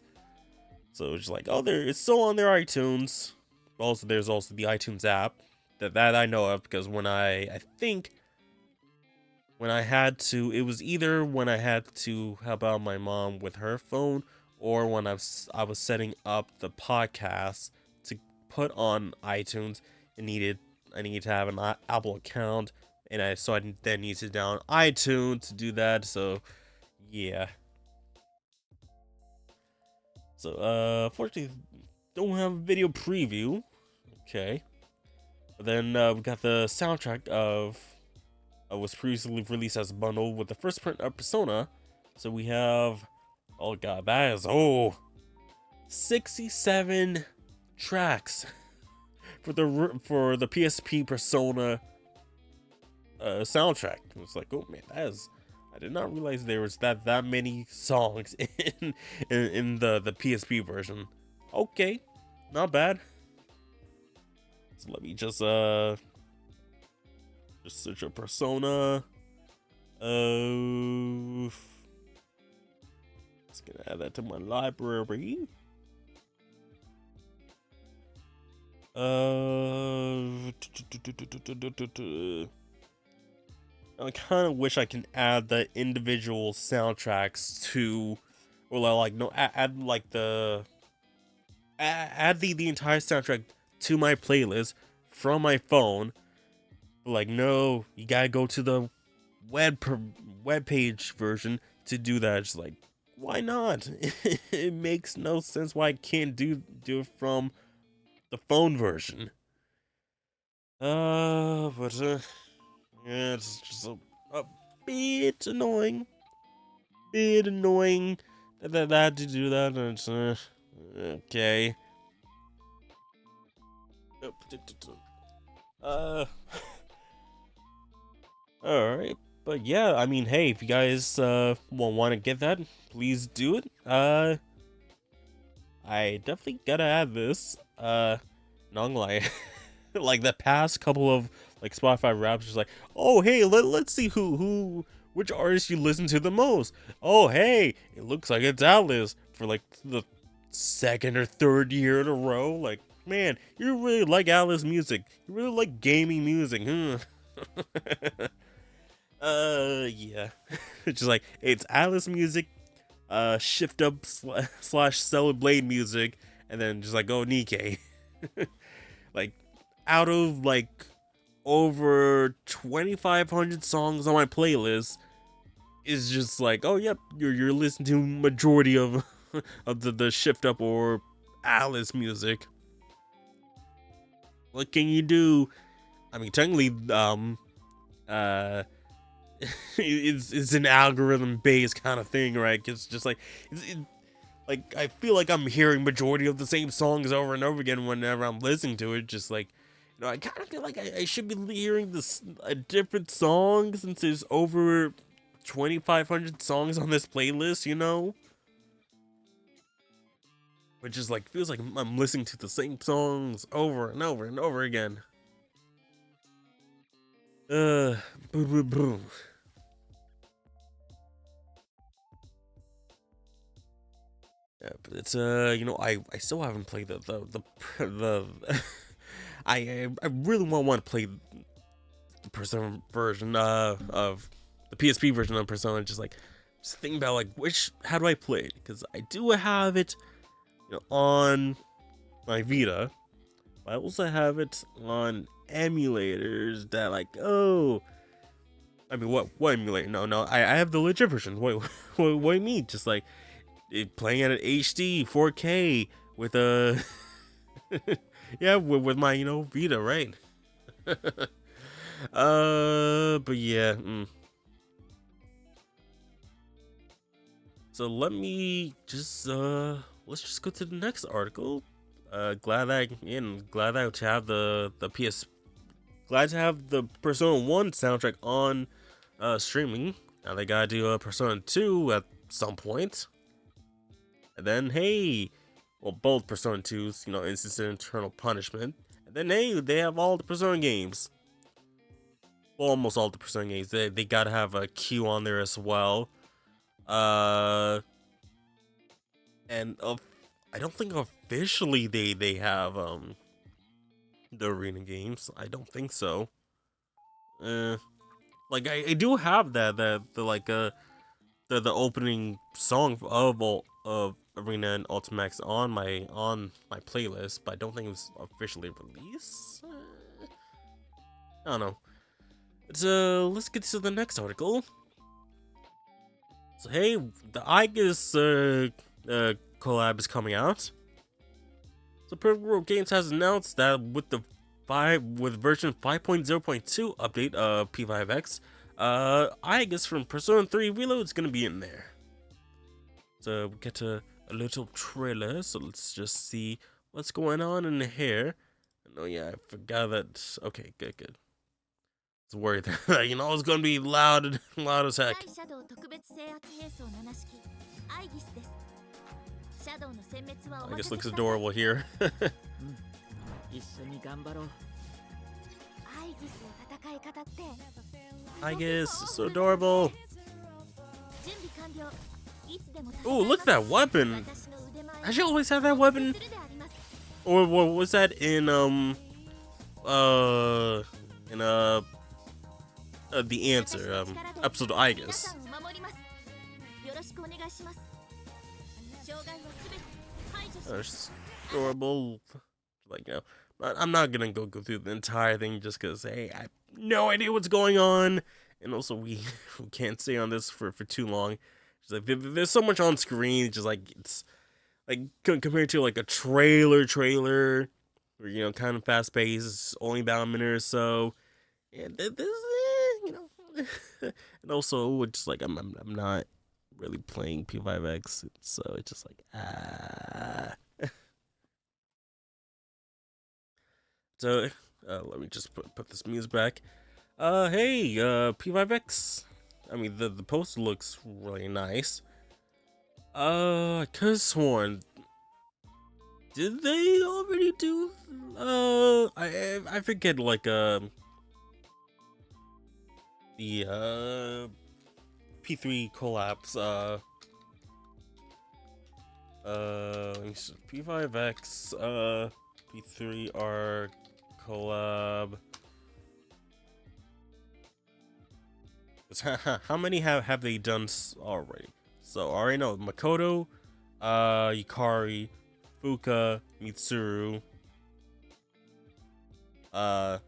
So it's like, oh, it's still on their iTunes. Also, there's also the iTunes app that I know of, because when I think when I had to, it was either when I had to help out my mom with her phone, or when I was setting up the podcast to put on iTunes. I needed to have an Apple account, and I then need to down iTunes to do that. So yeah. So fortunately, don't have a video preview. Okay. But then we got the soundtrack of was previously released as a bundle with the first print of Persona. So we have, oh god, that is 67 tracks for the PSP Persona soundtrack. It's like, oh man, I did not realize there was that many songs in the PSP version. Okay, not bad. So let me just search a Persona. Just gonna add that to my library. I kind of wish I can add the individual soundtracks to, or like no, add like add the entire soundtrack to my playlist from my phone. But like, no, you gotta go to the web page version to do that. It's like, why not? It makes no sense why I can't do it from the phone version. But yeah, it's just a bit annoying. That I had to do that. And it's okay. Alright. But yeah, I mean, hey, if you guys want to get that, please do it. I definitely gotta add this. Not gonna lie. Like the past couple of like Spotify raps, just like, oh hey, let's see which artist you listen to the most. Oh hey, it looks like it's Atlas for like the second or third year in a row. Like, man, you really like Atlas music. You really like gaming music, huh? Yeah. It's just like it's Atlas music, shift up slash Stellar Blade music, and then just like go Nikkei. Like out of like over 2,500 songs on my playlist, is just like, oh yep, you're listening to majority of of the shift up or Alice music. What can you do? I mean, technically, uh, it's an algorithm based kind of thing, right? It's just like like I feel like I'm hearing majority of the same songs over and over again whenever I'm listening to it. Just like, you know, I kind of feel like I should be hearing this a different song since there's over 2,500 songs on this playlist, you know? Which is like, feels like I'm listening to the same songs over and over and over again. Boo boo boo. Yeah, but it's you know, I still haven't played the I really want to play the Persona version of the PSP version of Persona. Just thinking about like how do I play it, because I do have it, you know, on my Vita. I also have it on emulators that like, oh, I mean, what emulator? No, I have the legit version. What do you mean? Just like playing it at HD 4K with a yeah, with my, you know, Vita, right? But yeah. So let me just let's just go to the next article. Glad that to have glad to have the Persona 1 soundtrack on streaming. Now they gotta do a Persona 2 at some point. And then hey, well, both Persona 2s, you know, Instance and Eternal Punishment. And then hey, they have all the Persona games. Well, almost all the Persona games. They gotta have a Q on there as well. And I don't think officially they have the arena games. I don't think so. Like I do have the opening song of Arena and Ultimax on my playlist, but I don't think it was officially released. I don't know. Let's get to the next article. So hey, the Aegis collab is coming out. So Perfect World Games has announced that with version 5.0.2 update of P5X, Aegis from Persona 3 Reload is gonna be in there. So we get a little trailer, so let's just see what's going on in here. Oh yeah, I forgot that. Okay, good. I was worried that you know it's gonna be loud as heck. I guess looks adorable here. Aegis, so adorable. Oh, look at that weapon. Has she always had that weapon? Or was that in the answer episode of Aegis? Adorable. Like, you know, I'm not gonna go through the entire thing just because hey, I have no idea what's going on, and also we can't stay on this for too long. Just like there's so much on screen, just like it's like compared to like a trailer, where, you know, kind of fast paced, only about a minute or so. And this, you know, and also just like I'm not really playing P5X, so it's just like So let me just put this music back. Hey, P5X. I mean, the poster looks really nice. I could've sworn did they already do? I forget. Like the P3 collabs. P5X. P3R collab. How many have they done already? So I already know Makoto, Yukari, Fuka, Mitsuru, I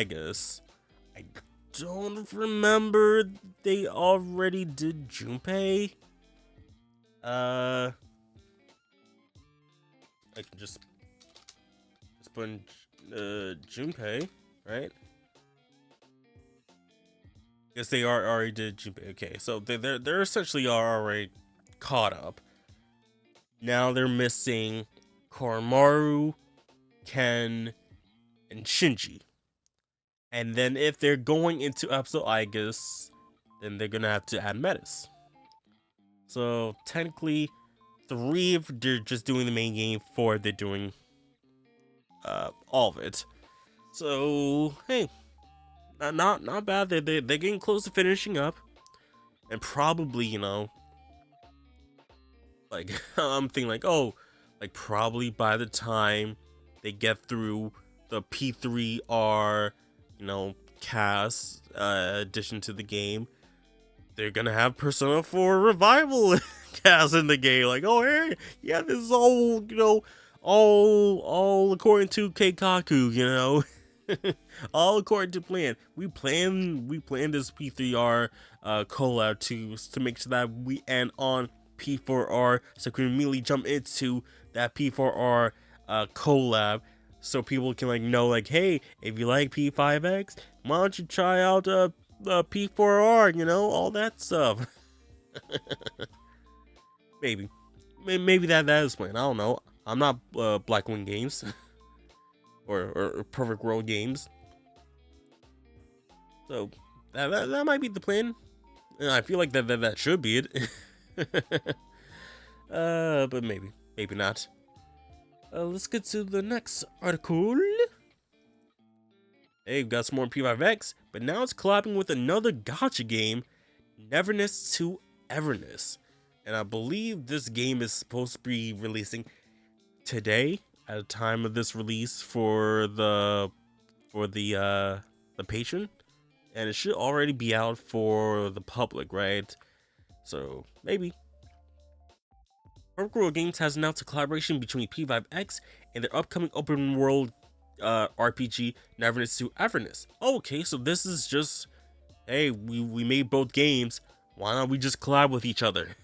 guess. I don't remember they already did Junpei. I can just put in Junpei, right? Yes, they already did Junpei. Okay, so they're essentially already caught up. Now they're missing Koromaru, Ken, and Shinji. And then if they're going into episode Aigis, then they're gonna have to add Metis. So technically, 3 if they're just doing the main game, 4 they're doing all of it. So hey, not bad. They're getting close to finishing up, and probably, you know, like I'm thinking like, oh, like probably by the time they get through the P3R, you know, cast addition to the game, they're gonna have Persona 4 revival cast in the game. Like, oh hey, yeah, this is all, you know, all according to Keikaku, you know. All according to plan. We plan this P3R collab to make sure that we end on P4R, so we can immediately jump into that P4R collab, so people can like know like, hey, if you like P5X, why don't you try out P4R, you know, all that stuff. maybe that is plan. I don't know. I'm not Blackwing Games or Perfect World Games, so that might be the plan. I feel like that should be it. But maybe not. Let's get to the next article. Hey, we've got some more P5X, but now it's collabing with another gacha game, Neverness to Everness. And I believe this game is supposed to be releasing today at the time of this release for the patron, and it should already be out for the public, right? So maybe. Perfect World Games has announced a collaboration between P5X and their upcoming open world RPG Neverness to Everness. Oh, okay, so this is just, hey, we made both games, why not we just collab with each other?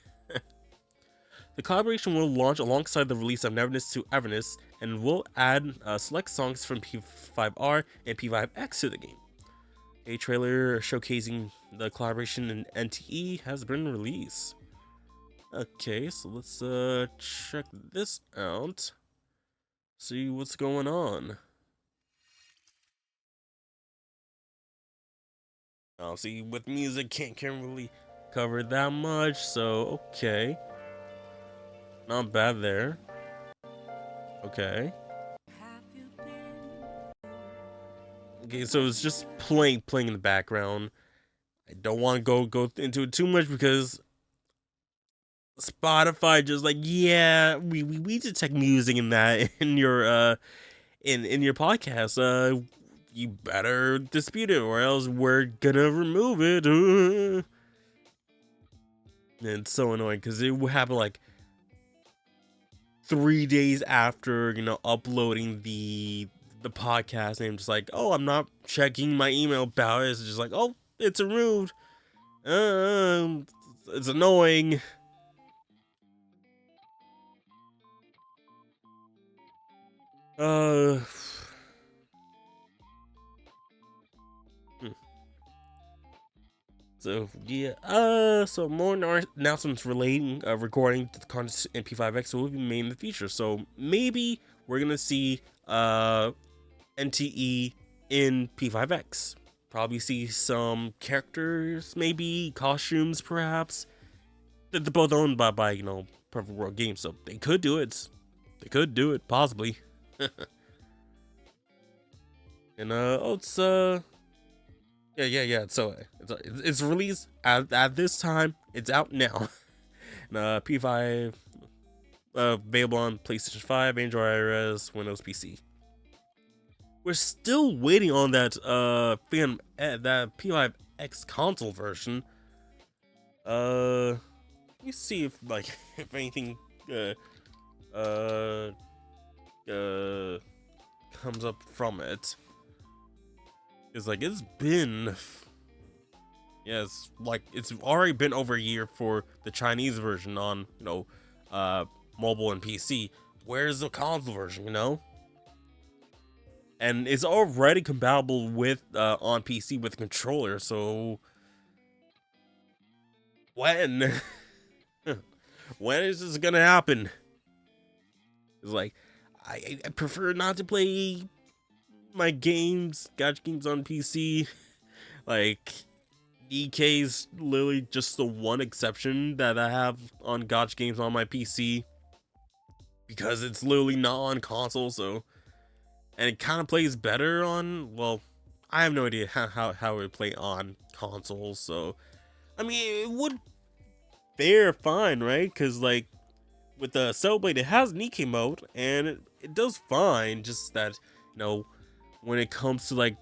The collaboration will launch alongside the release of Neverness to Everness and will add select songs from P5R and P5X to the game. A trailer showcasing the collaboration in NTE has been released. Okay, so let's check this out. See what's going on. Oh, see, with music can't really cover that much, so okay. Not bad there. Okay. Okay, so it's just playing in the background. I don't want to go into it too much because Spotify just like, yeah, we detect music in that in your in your podcast. You better dispute it or else we're gonna remove it. And it's so annoying because it would happen like 3 days after, you know, uploading the podcast, and I'm just like, oh, I'm not checking my email about it. It's just like, oh, it's removed. It's annoying. So yeah, so more announcements relating recording to the content in P5X will be made in the future. So maybe we're gonna see NTE in P5X. Probably see some characters, maybe costumes, perhaps. They're both owned by you know, Perfect World Games, so they could do it. They could do it, possibly. And yeah. So it's released at this time. It's out now. And P5 available on PlayStation 5, Android, iOS, Windows PC. We're still waiting on that that P5X console version. Let me see if if anything uh comes up from it. It's it's been it's already been over a year for the Chinese version on mobile and PC. Where's the console version, and it's already compatible with on PC with controller. So when when is this gonna happen? It's I prefer not to play my gacha games on PC. DK's literally just the one exception that I have on gacha games on my PC, because it's literally not on console. So, and it kind of plays better on, well, I have no idea how it would play on consoles. So I mean, it would fare fine, right? Because with the Cellblade, it has Nikkei mode and it does fine. Just that when it comes to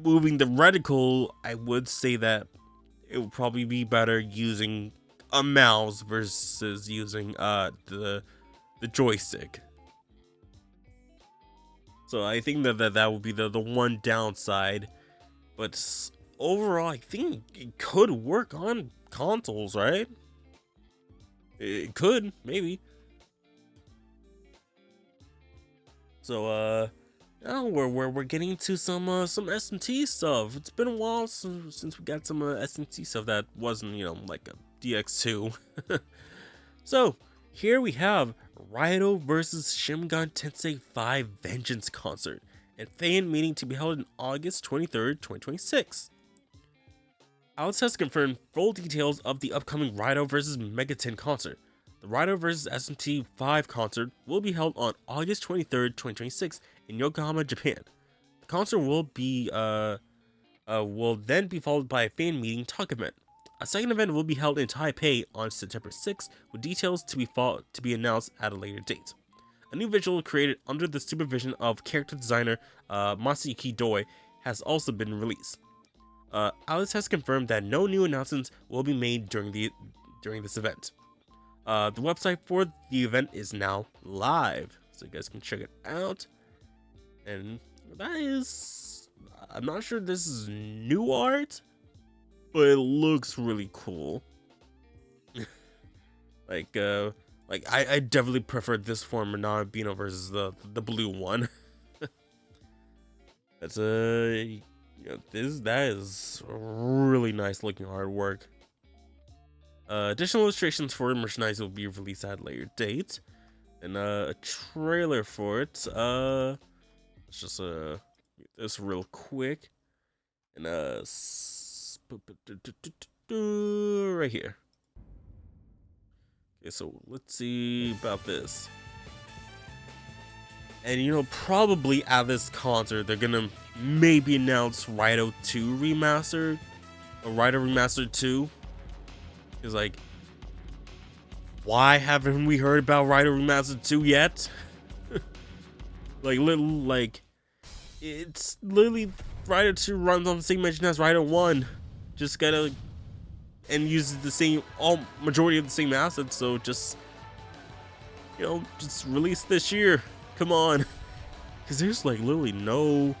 moving the reticle, I would say that it would probably be better using a mouse versus using the joystick. So I think that would be the one downside. But overall, I think it could work on consoles, right? It could, maybe. So now we're getting to some SMT stuff. It's been a while since we got some SMT stuff that wasn't like a DX2. So here we have Raito vs Shin Megami Tensei 5 Vengeance concert, and fan meeting to be held on August 23rd, 2026. Alex has confirmed full details of the upcoming Raito vs Megaten concert. The Raito vs SMT 5 concert will be held on August 23rd, 2026 in Yokohama, Japan. The concert will then be followed by a fan meeting talk event. A second event will be held in Taipei on September 6th, with details to be announced at a later date. A new visual created under the supervision of character designer Masayuki Doi has also been released. Alice has confirmed that no new announcements will be made during this event. The website for the event is now live, so you guys can check it out. And that is, I'm not sure this is new art, but it looks really cool. I definitely prefer this form of Nabino versus the blue one. That's that is really nice looking artwork. Additional illustrations for merchandise will be released at a later date, and a trailer for it. Let's just do this real quick, and right here. Okay, so let's see about this. And probably at this concert, they're gonna maybe announce Raito 2 Remastered, or Raito Remastered 2. Because, why haven't we heard about Raito Remastered 2 yet? It's literally Raito 2 runs on the same engine as Raito 1. Just gotta, and uses the same, majority of the same assets, so just release this year. Come on. Because there's literally no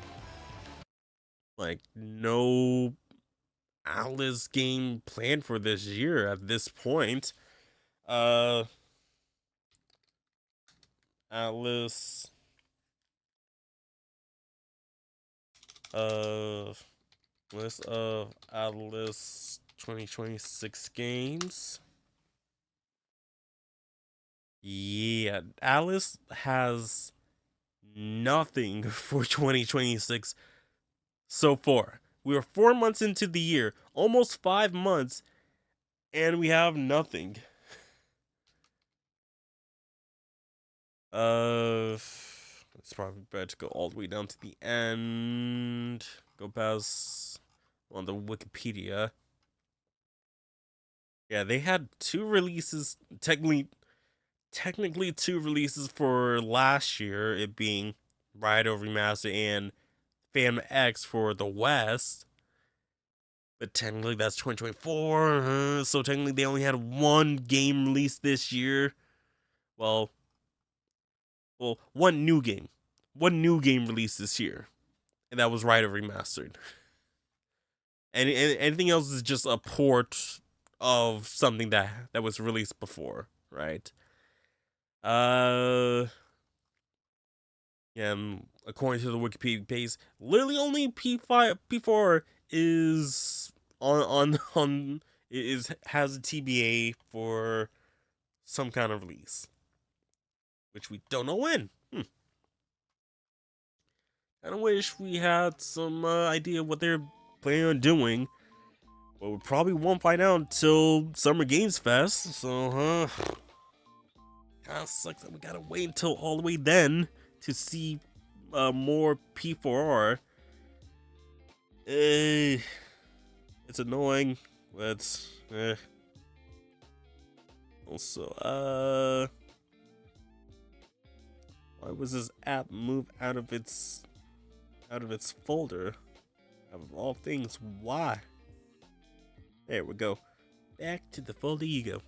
Atlas game planned for this year at this point. Atlas list of Atlas 2026 games. Yeah, Atlas has nothing for 2026 so far. We are 4 months into the year, almost 5 months, and we have nothing. It's probably better to go all the way down to the end. Go past on the Wikipedia. Yeah, they had two releases. Technically two releases for last year. It being Rido Remastered and P5X for the West. But technically that's 2024. So technically they only had one game released this year. Well, one new game. One new game released this year. And that was Rido Remastered. And anything else is just a port of something that was released before, right? Yeah, according to the Wikipedia page, literally only P4 is on has a TBA for some kind of release, which we don't know when. Kind of wish we had some idea what they're planning on doing, but we probably won't find out until Summer Games Fest. So, kind of sucks that we gotta wait until all the way then to see more P4R. It's annoying, but also, why was this app moved out of its folder? Out of all things, why? There we go. Back to the folder you go.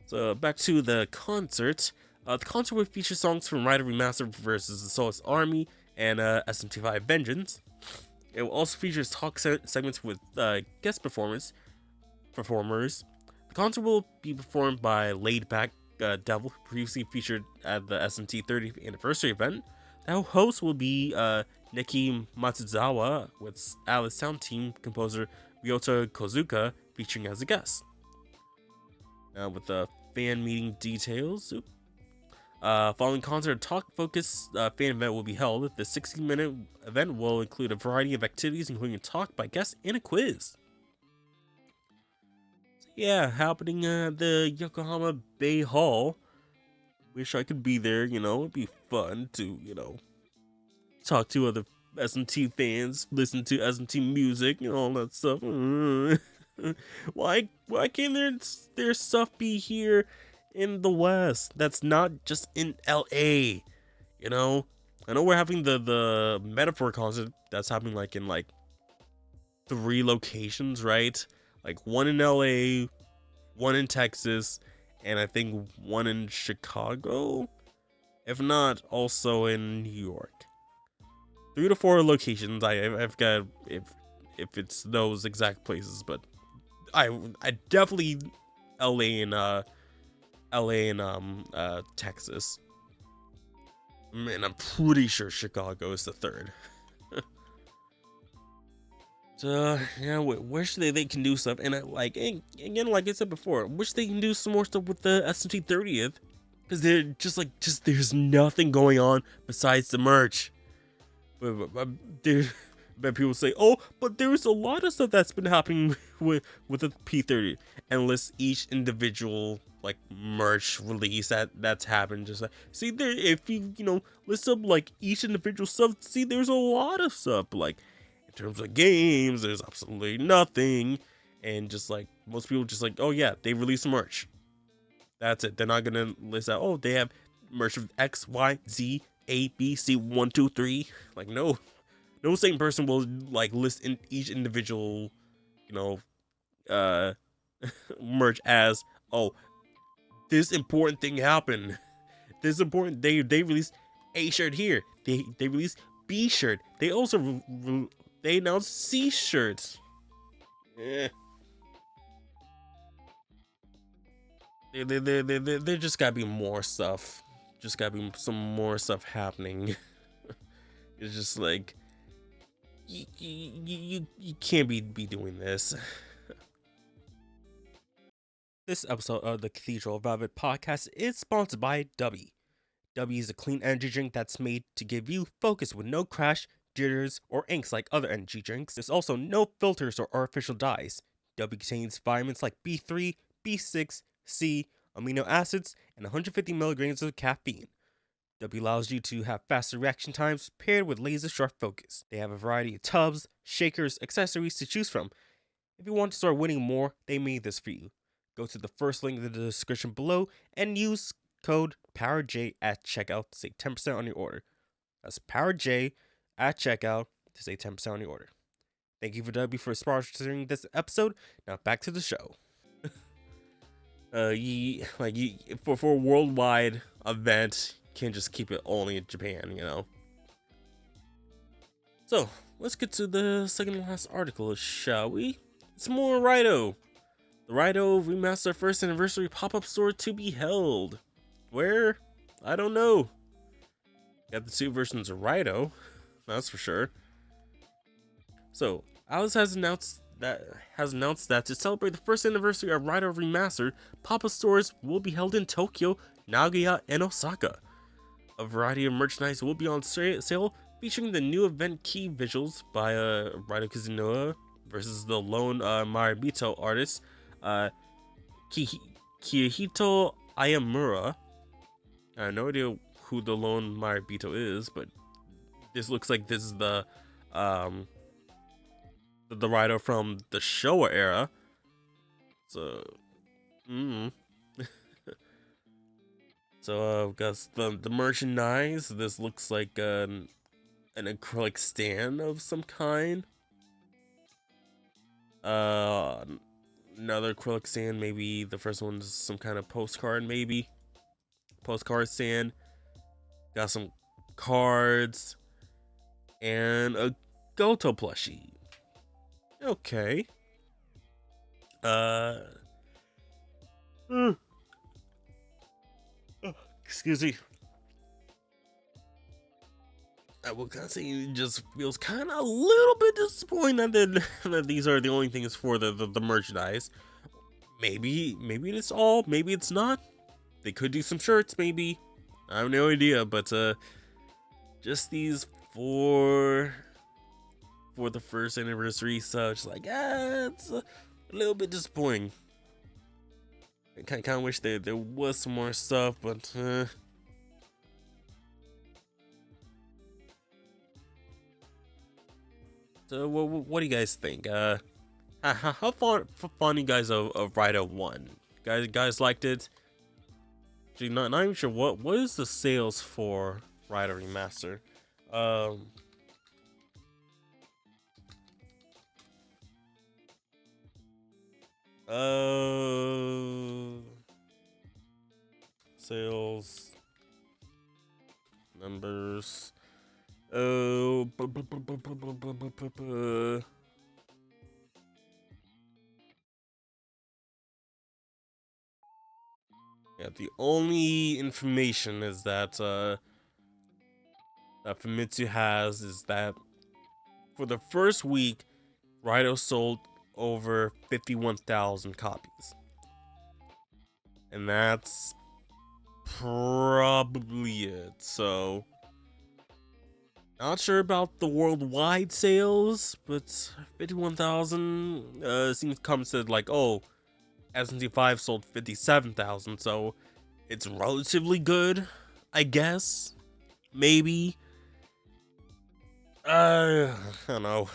So back to the concert. The concert will feature songs from Rido Remastered versus the Soulless Army and SMT5 Vengeance. It will also feature talk segments with guest performers. The concert will be performed by Laid Back Devil, who previously featured at the SMT 30th anniversary event. The host will be Neki Matsuzawa with Alice Sound Team composer Ryota Kozuka featuring as a guest. With the fan meeting details. Following concert, talk-focused fan event will be held. The 60-minute event will include a variety of activities, including a talk by guests and a quiz. So yeah, happening at the Yokohama Bay Hall. Wish I could be there, it'd be fun to, talk to other SMT fans, listen to SMT music, all that stuff. Why can't their stuff be here in the West? That's not just in LA. I know we're having the Metaphor concert that's happening in 3 locations, right? Like one in LA, one in Texas, and I think one in Chicago. If not, also in New York. 3 to 4 locations. I've got if it's those exact places, but I definitely LA and Texas. And I'm pretty sure Chicago is the 3rd. So yeah, wish they can do stuff, and again, like I said before, wish they can do some more stuff with the SMT 30th, because they're just there's nothing going on besides the merch. But people say, oh, but there's a lot of stuff that's been happening with the P30, and list each individual merch release that's happened. Just see there, if you list up each individual stuff, see there's a lot of stuff. In terms of games, there's absolutely nothing, and just most people just oh yeah, they release merch. That's it. They're not gonna list out, oh, they have merch of X, Y, Z, A, B, C, 1, 2, 3. No same person will list in each individual, merch as, oh, this important thing happened. This important, they released A shirt here. They released B shirt. They also they announced C shirts. There just gotta be more stuff. Just gotta be some more stuff happening. It's just you can't be doing this. This episode of the Cathedral Velvet podcast is sponsored by W. W is a clean energy drink that's made to give you focus with no crash, jitters, or inks like other energy drinks. There's also no filters or artificial dyes. W contains vitamins like B3, B6, C, amino acids, and 150 milligrams of caffeine. W allows you to have faster reaction times paired with laser sharp focus. They have a variety of tubs, shakers, accessories to choose from. If you want to start winning more, they made this for you. Go to the first link in the description below and use code PowerJ at checkout to save 10% on your order. That's PowerJ at checkout to save 10% on your order. Thank you for W for sponsoring this episode. Now back to the show. For a worldwide event, you can't just keep it only in Japan, you know. So let's get to the second to last article, shall we? It's more Raito. The Raito Remaster First Anniversary pop-up store to be held. Where? I don't know. Got the two versions of Raito, that's for sure. So Alice has announced that to celebrate the first anniversary of Raito Remastered, pop-up stores will be held in Tokyo, Nagoya, and Osaka. A variety of merchandise will be on sale, featuring the new event key visuals by Raito Kizunori versus the lone Maribito artist, Kihito Ayamura. I have no idea who the lone Maribito is, but this looks like this is the writer from the Showa era. So, so got the merchandise. This looks like an acrylic stand of some kind. Another acrylic stand. Maybe the first one's some kind of postcard. Maybe postcard stand. Got some cards and a Goto plushie. Okay. Excuse me. I will kind of say it just feels kind of a little bit disappointing that these are the only things for the merchandise. Maybe it's all. Maybe it's not. They could do some shirts. Maybe. I have no idea. But just these for the first anniversary, so it's like it's a little bit disappointing. I kind of wish there was some more stuff, but so what do you guys think? How fond you guys of Raito 1? Guys liked it? Actually, not even sure what is the sales for Raito Remaster. Sales numbers. Oh, yeah. The only information is that that Famitsu has is that for the first week, Raito sold over 51,000 copies. And that's probably it. So, not sure about the worldwide sales, but 51,000 seems comments said like, oh, SNC5 sold 57,000, so it's relatively good, I guess. Maybe. I don't know.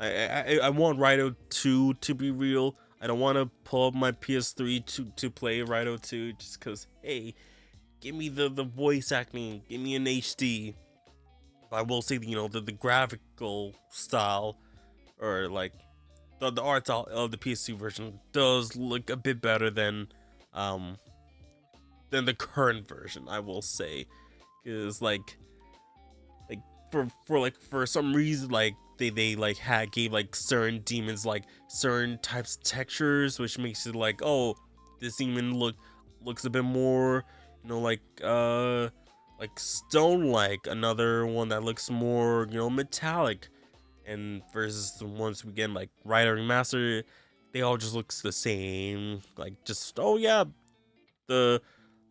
I want Raito 2 to be real. I don't want to pull up my PS3 to play Raito 2 just because, hey, give me the voice acting, give me an HD. I will say, the graphical style, or like the art style of the PS2 version does look a bit better than the current version, I will say. Because for some reason, like they gave like certain demons like certain types of textures, which makes it like, oh, this demon looks a bit more, like stone like. Another one that looks more, metallic. And versus the ones we get like Raito Remastered, they all just looks the same. Like, just, oh yeah, the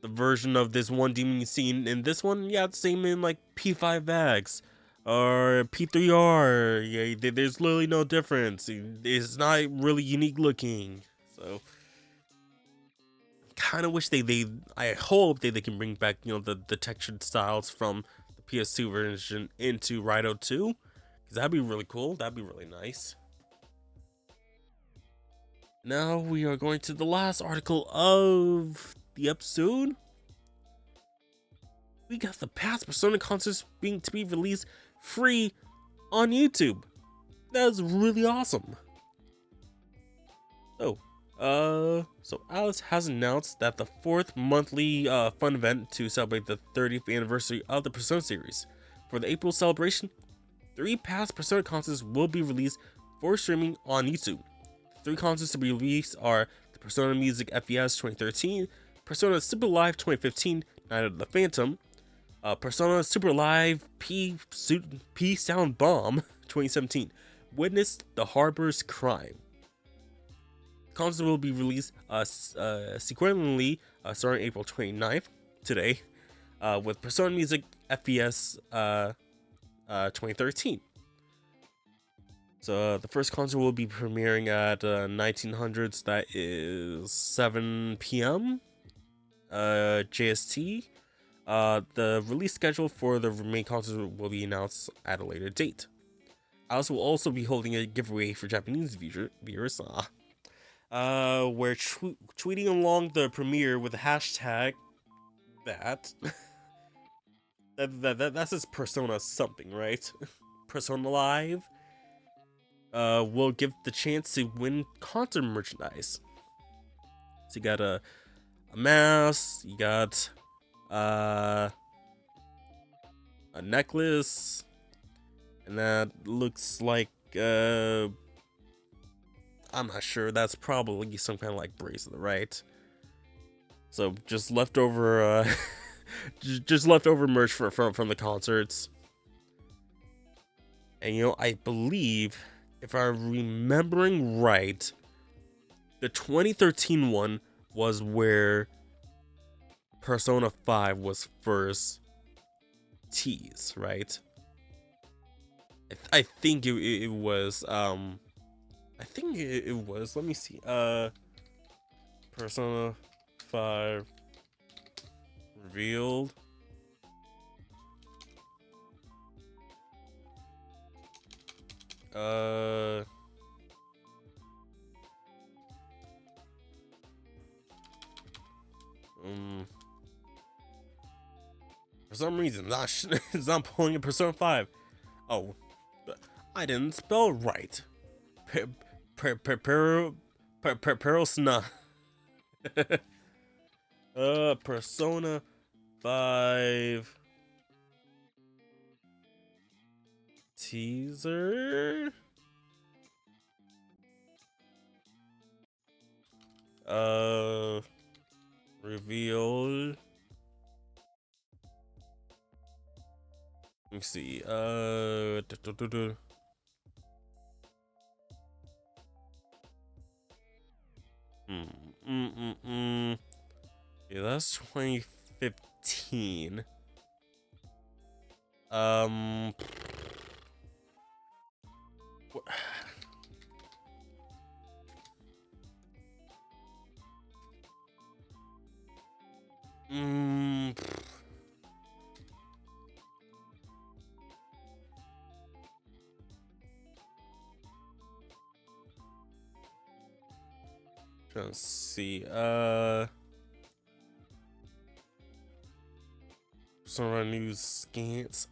version of this one demon you see in this one, yeah, the same in like P5X or P3R. Yeah, there's literally no difference. It's not really unique looking. So kind of wish I hope they can bring back, the textured styles from the PS2 version into Raito 2, because that'd be really cool. That'd be really nice. Now we are going to the last article of the episode. We got the past Persona concerts to be released free on YouTube. That's really awesome. So Alice has announced that the 4th monthly fun event to celebrate the 30th anniversary of the Persona series. For the April celebration, 3 past Persona concerts will be released for streaming on YouTube. The 3 concerts to be released are the Persona Music FES 2013, Persona Super Live 2015, Night of the Phantom, Persona Super Live P Sound Bomb 2017, Witness the Harbor's Crime. Concerts will be released sequentially starting April 29th, today, with Persona Music FES 2013. So the first concert will be premiering at 1900s, that is 7 p.m. JST. The release schedule for the remaining concerts will be announced at a later date. Alice will also be holding a giveaway for Japanese viewers. We're tweeting along the premiere with the hashtag that that says Persona something, right? Persona Live. Will give the chance to win concert merchandise. So you got a mask, you got a necklace, and that looks like I'm not sure. That's probably some kind of like bracelet, right? So just leftover, just leftover merch from the concerts. And I believe, if I'm remembering right, the 2013 one was where Persona 5 was first teased, right? I think it was. I think it was. Let me see. Persona 5 revealed. For some reason, it's not pulling a Persona 5. Oh, I didn't spell right. Persona. Persona 5 teaser. Revealed. Let me see. Yeah, that's 2015. What? Trying to see. Some of our news scans.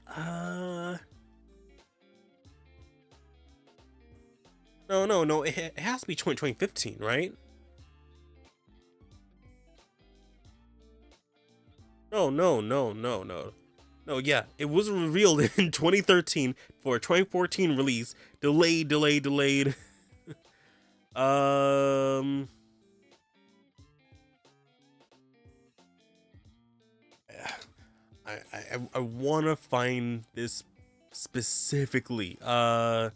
No. It has to be 2015, right? No. No, yeah, it was revealed in 2013 for a 2014 release. Delayed. I want to find this specifically. No,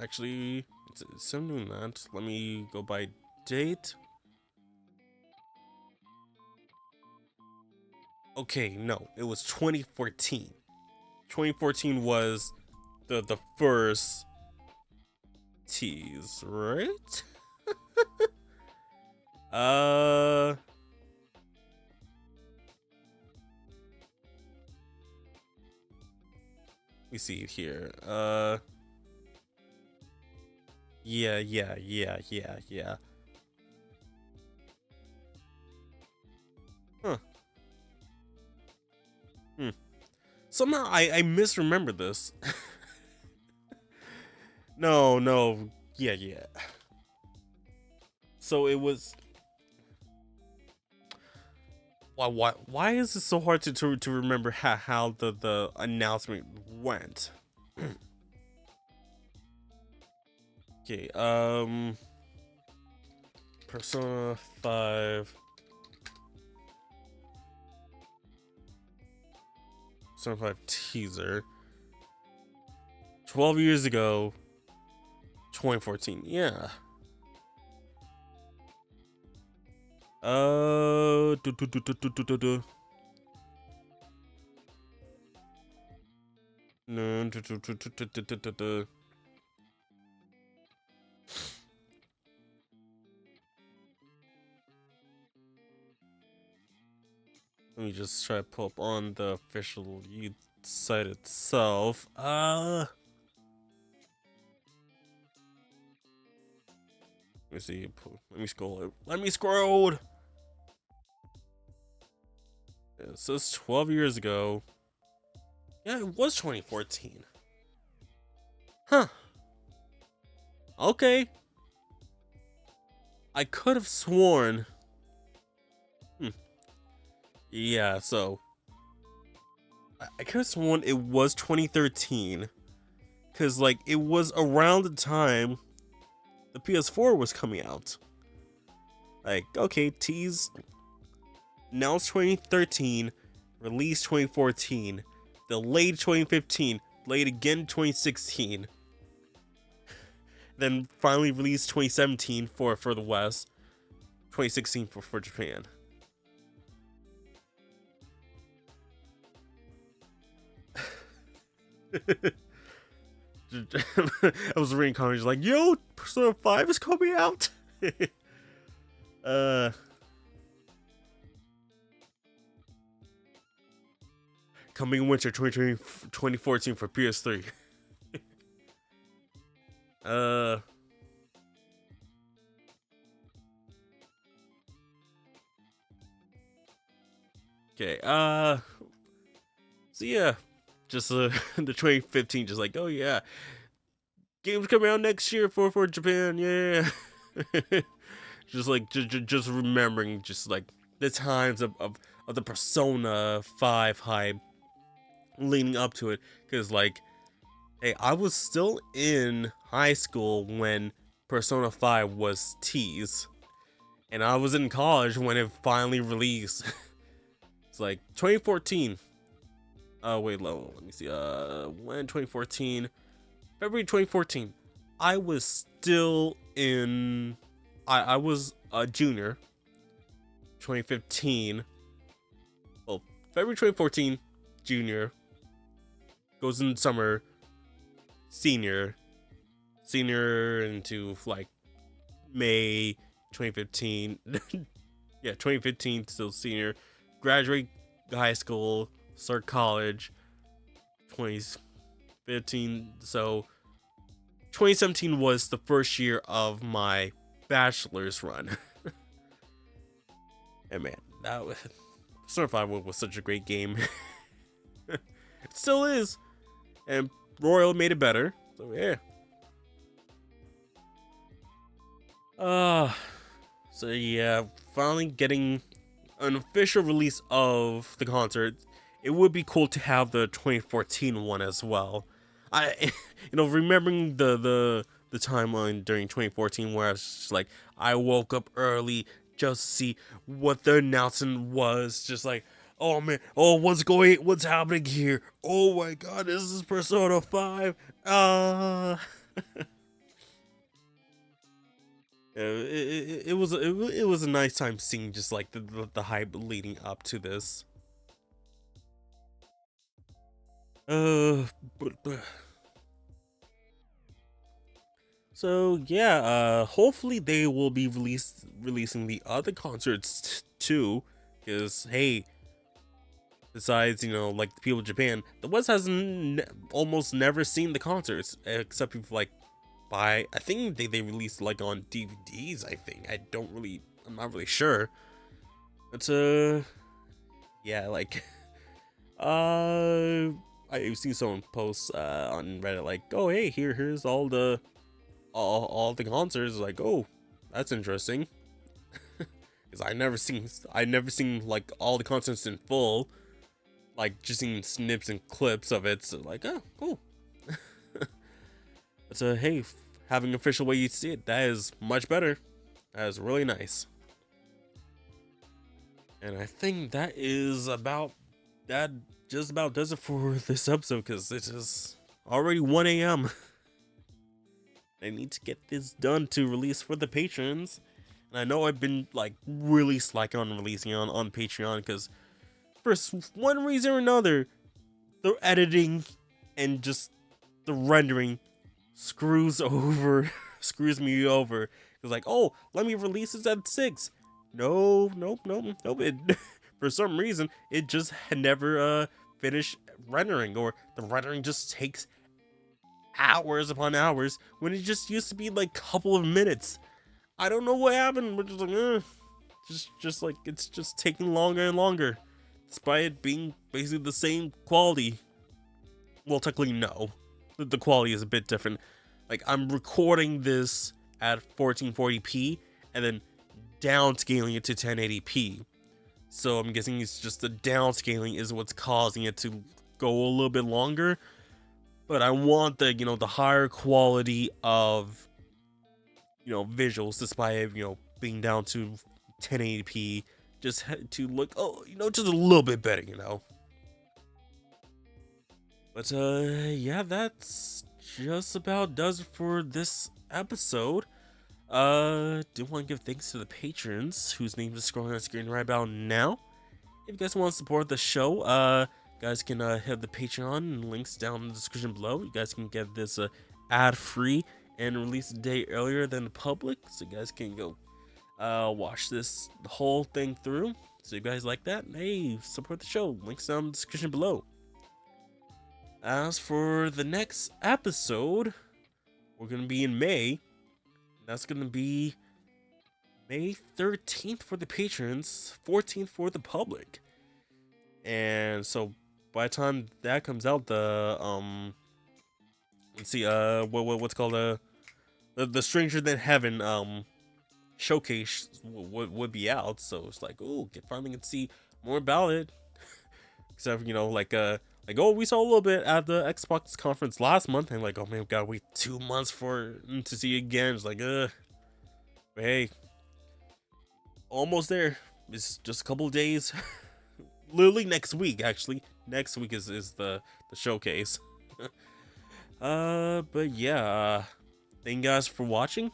actually, it's I'm doing that. Let me go by date. Okay, no, it was 2014. 2014 was the first tease, right? uh Let me see here. Yeah. Huh. Hmm. Somehow I misremember this. No. Yeah. So it was. Why is it so hard to remember how the announcement went? Okay. Persona 5. Persona 5 teaser. 12 years ago. 2014. Yeah. Do, do, do, do, do, do, do, do. No, do, do, do, do, do, do, do, do. Let me just try to pull up on the official site itself. Let me see. Let me scroll. Let me scroll. It says 12 years ago. Yeah, it was 2014. Huh. Okay. I could have sworn. Yeah, so I could have sworn it was 2013. Cause like it was around the time the PS4 was coming out. Like, okay, tease announced 2013, released 2014, delayed 2015, delayed again 2016, then finally released 2017 for the West, 2016 for Japan. I was reading comments like, "Yo, Persona 5 is coming out." Coming winter 2014 for PS3. Okay. So yeah, just the 2015, just like, oh yeah, games coming out next year for Japan. Yeah. Just like just remembering just like the times of the Persona 5 hype leading up to it, because like, hey, I was still in high school when Persona 5 was teased, and I was in college when it finally released. It's like 2014. Wait, let me see. When 2014, February 2014, I was still in. I was a junior. 2015. Well, February 2014, junior. Goes in summer. Senior into like May 2015. Yeah, 2015, still senior. Graduate high school, start college 2015. So 2017 was the first year of my bachelor's run. And man, that was Persona 5 was such a great game. It still is. And Royal made it better. So yeah. So yeah, finally getting an official release of the concert. It would be cool to have the 2014 one as well. Remembering the timeline during 2014 where I was just like, I woke up early just to see what the announcement was. Just like, oh man, oh what's happening here? Oh my god, this is Persona 5. It was a nice time seeing just like the hype leading up to this. But So yeah, hopefully they will be releasing the other concerts too, because hey, besides like the people in Japan, the West has almost never seen the concerts except if like I think they released like on DVDs. I think I'm not really sure. But yeah, like I've seen someone post on Reddit like, oh hey, here's all the concerts. Like, oh, that's interesting. Because I never seen like all the concerts in full, like just seen snips and clips of it. So like, oh, cool. So hey, having an official way you see it, that is much better. That is really nice. And I think that is about that. Just about does it for this episode because it is already 1 a.m. I need to get this done to release for the patrons. And I know I've been like really slacking on releasing on Patreon because for one reason or another, the editing and just the rendering screws me over. It's like, oh, let me release this at 6. Nope. It, for some reason, it just had never finished rendering, or the rendering just takes hours upon hours when it just used to be like a couple of minutes. I don't know what happened. We're just like, just like it's just taking longer and longer, despite it being basically the same quality. Well, technically, no. The quality is a bit different. Like, I'm recording this at 1440p and then downscaling it to 1080p. So I'm guessing it's just the downscaling is what's causing it to go a little bit longer. But I want the, the higher quality of, visuals, despite, being down to 1080p, just to look, just a little bit better, But, yeah, that's just about does it for this episode. Do want to give thanks to the patrons, whose names are scrolling on the screen right about now. If you guys want to support the show, guys can hit the Patreon and links down in the description below. You guys can get this ad-free and released a day earlier than the public, so you guys can go watch this whole thing through. So if you guys like that, hey, support the show. Links down in the description below. As for the next episode, we're gonna be in May. That's gonna be May 13th for the patrons, 14th for the public. And so by the time that comes out, the let's see, what's called the Stranger Than Heaven showcase would be out. So it's like, oh, finally get to see more about it. Except oh, we saw a little bit at the Xbox conference last month, and like, oh man, we gotta wait 2 months to see it again. It's like, but hey, almost there. It's just a couple of days. Literally next week, actually. Next week is the showcase. But yeah, thank you guys for watching.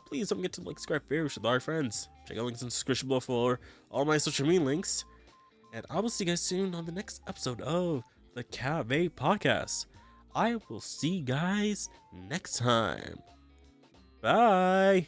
Please don't forget to like, subscribe, favorite with our friends. Check out links in the description below for all my social media links. And I will see you guys soon on the next episode of the Cafe Podcast. I will see you guys next time. Bye.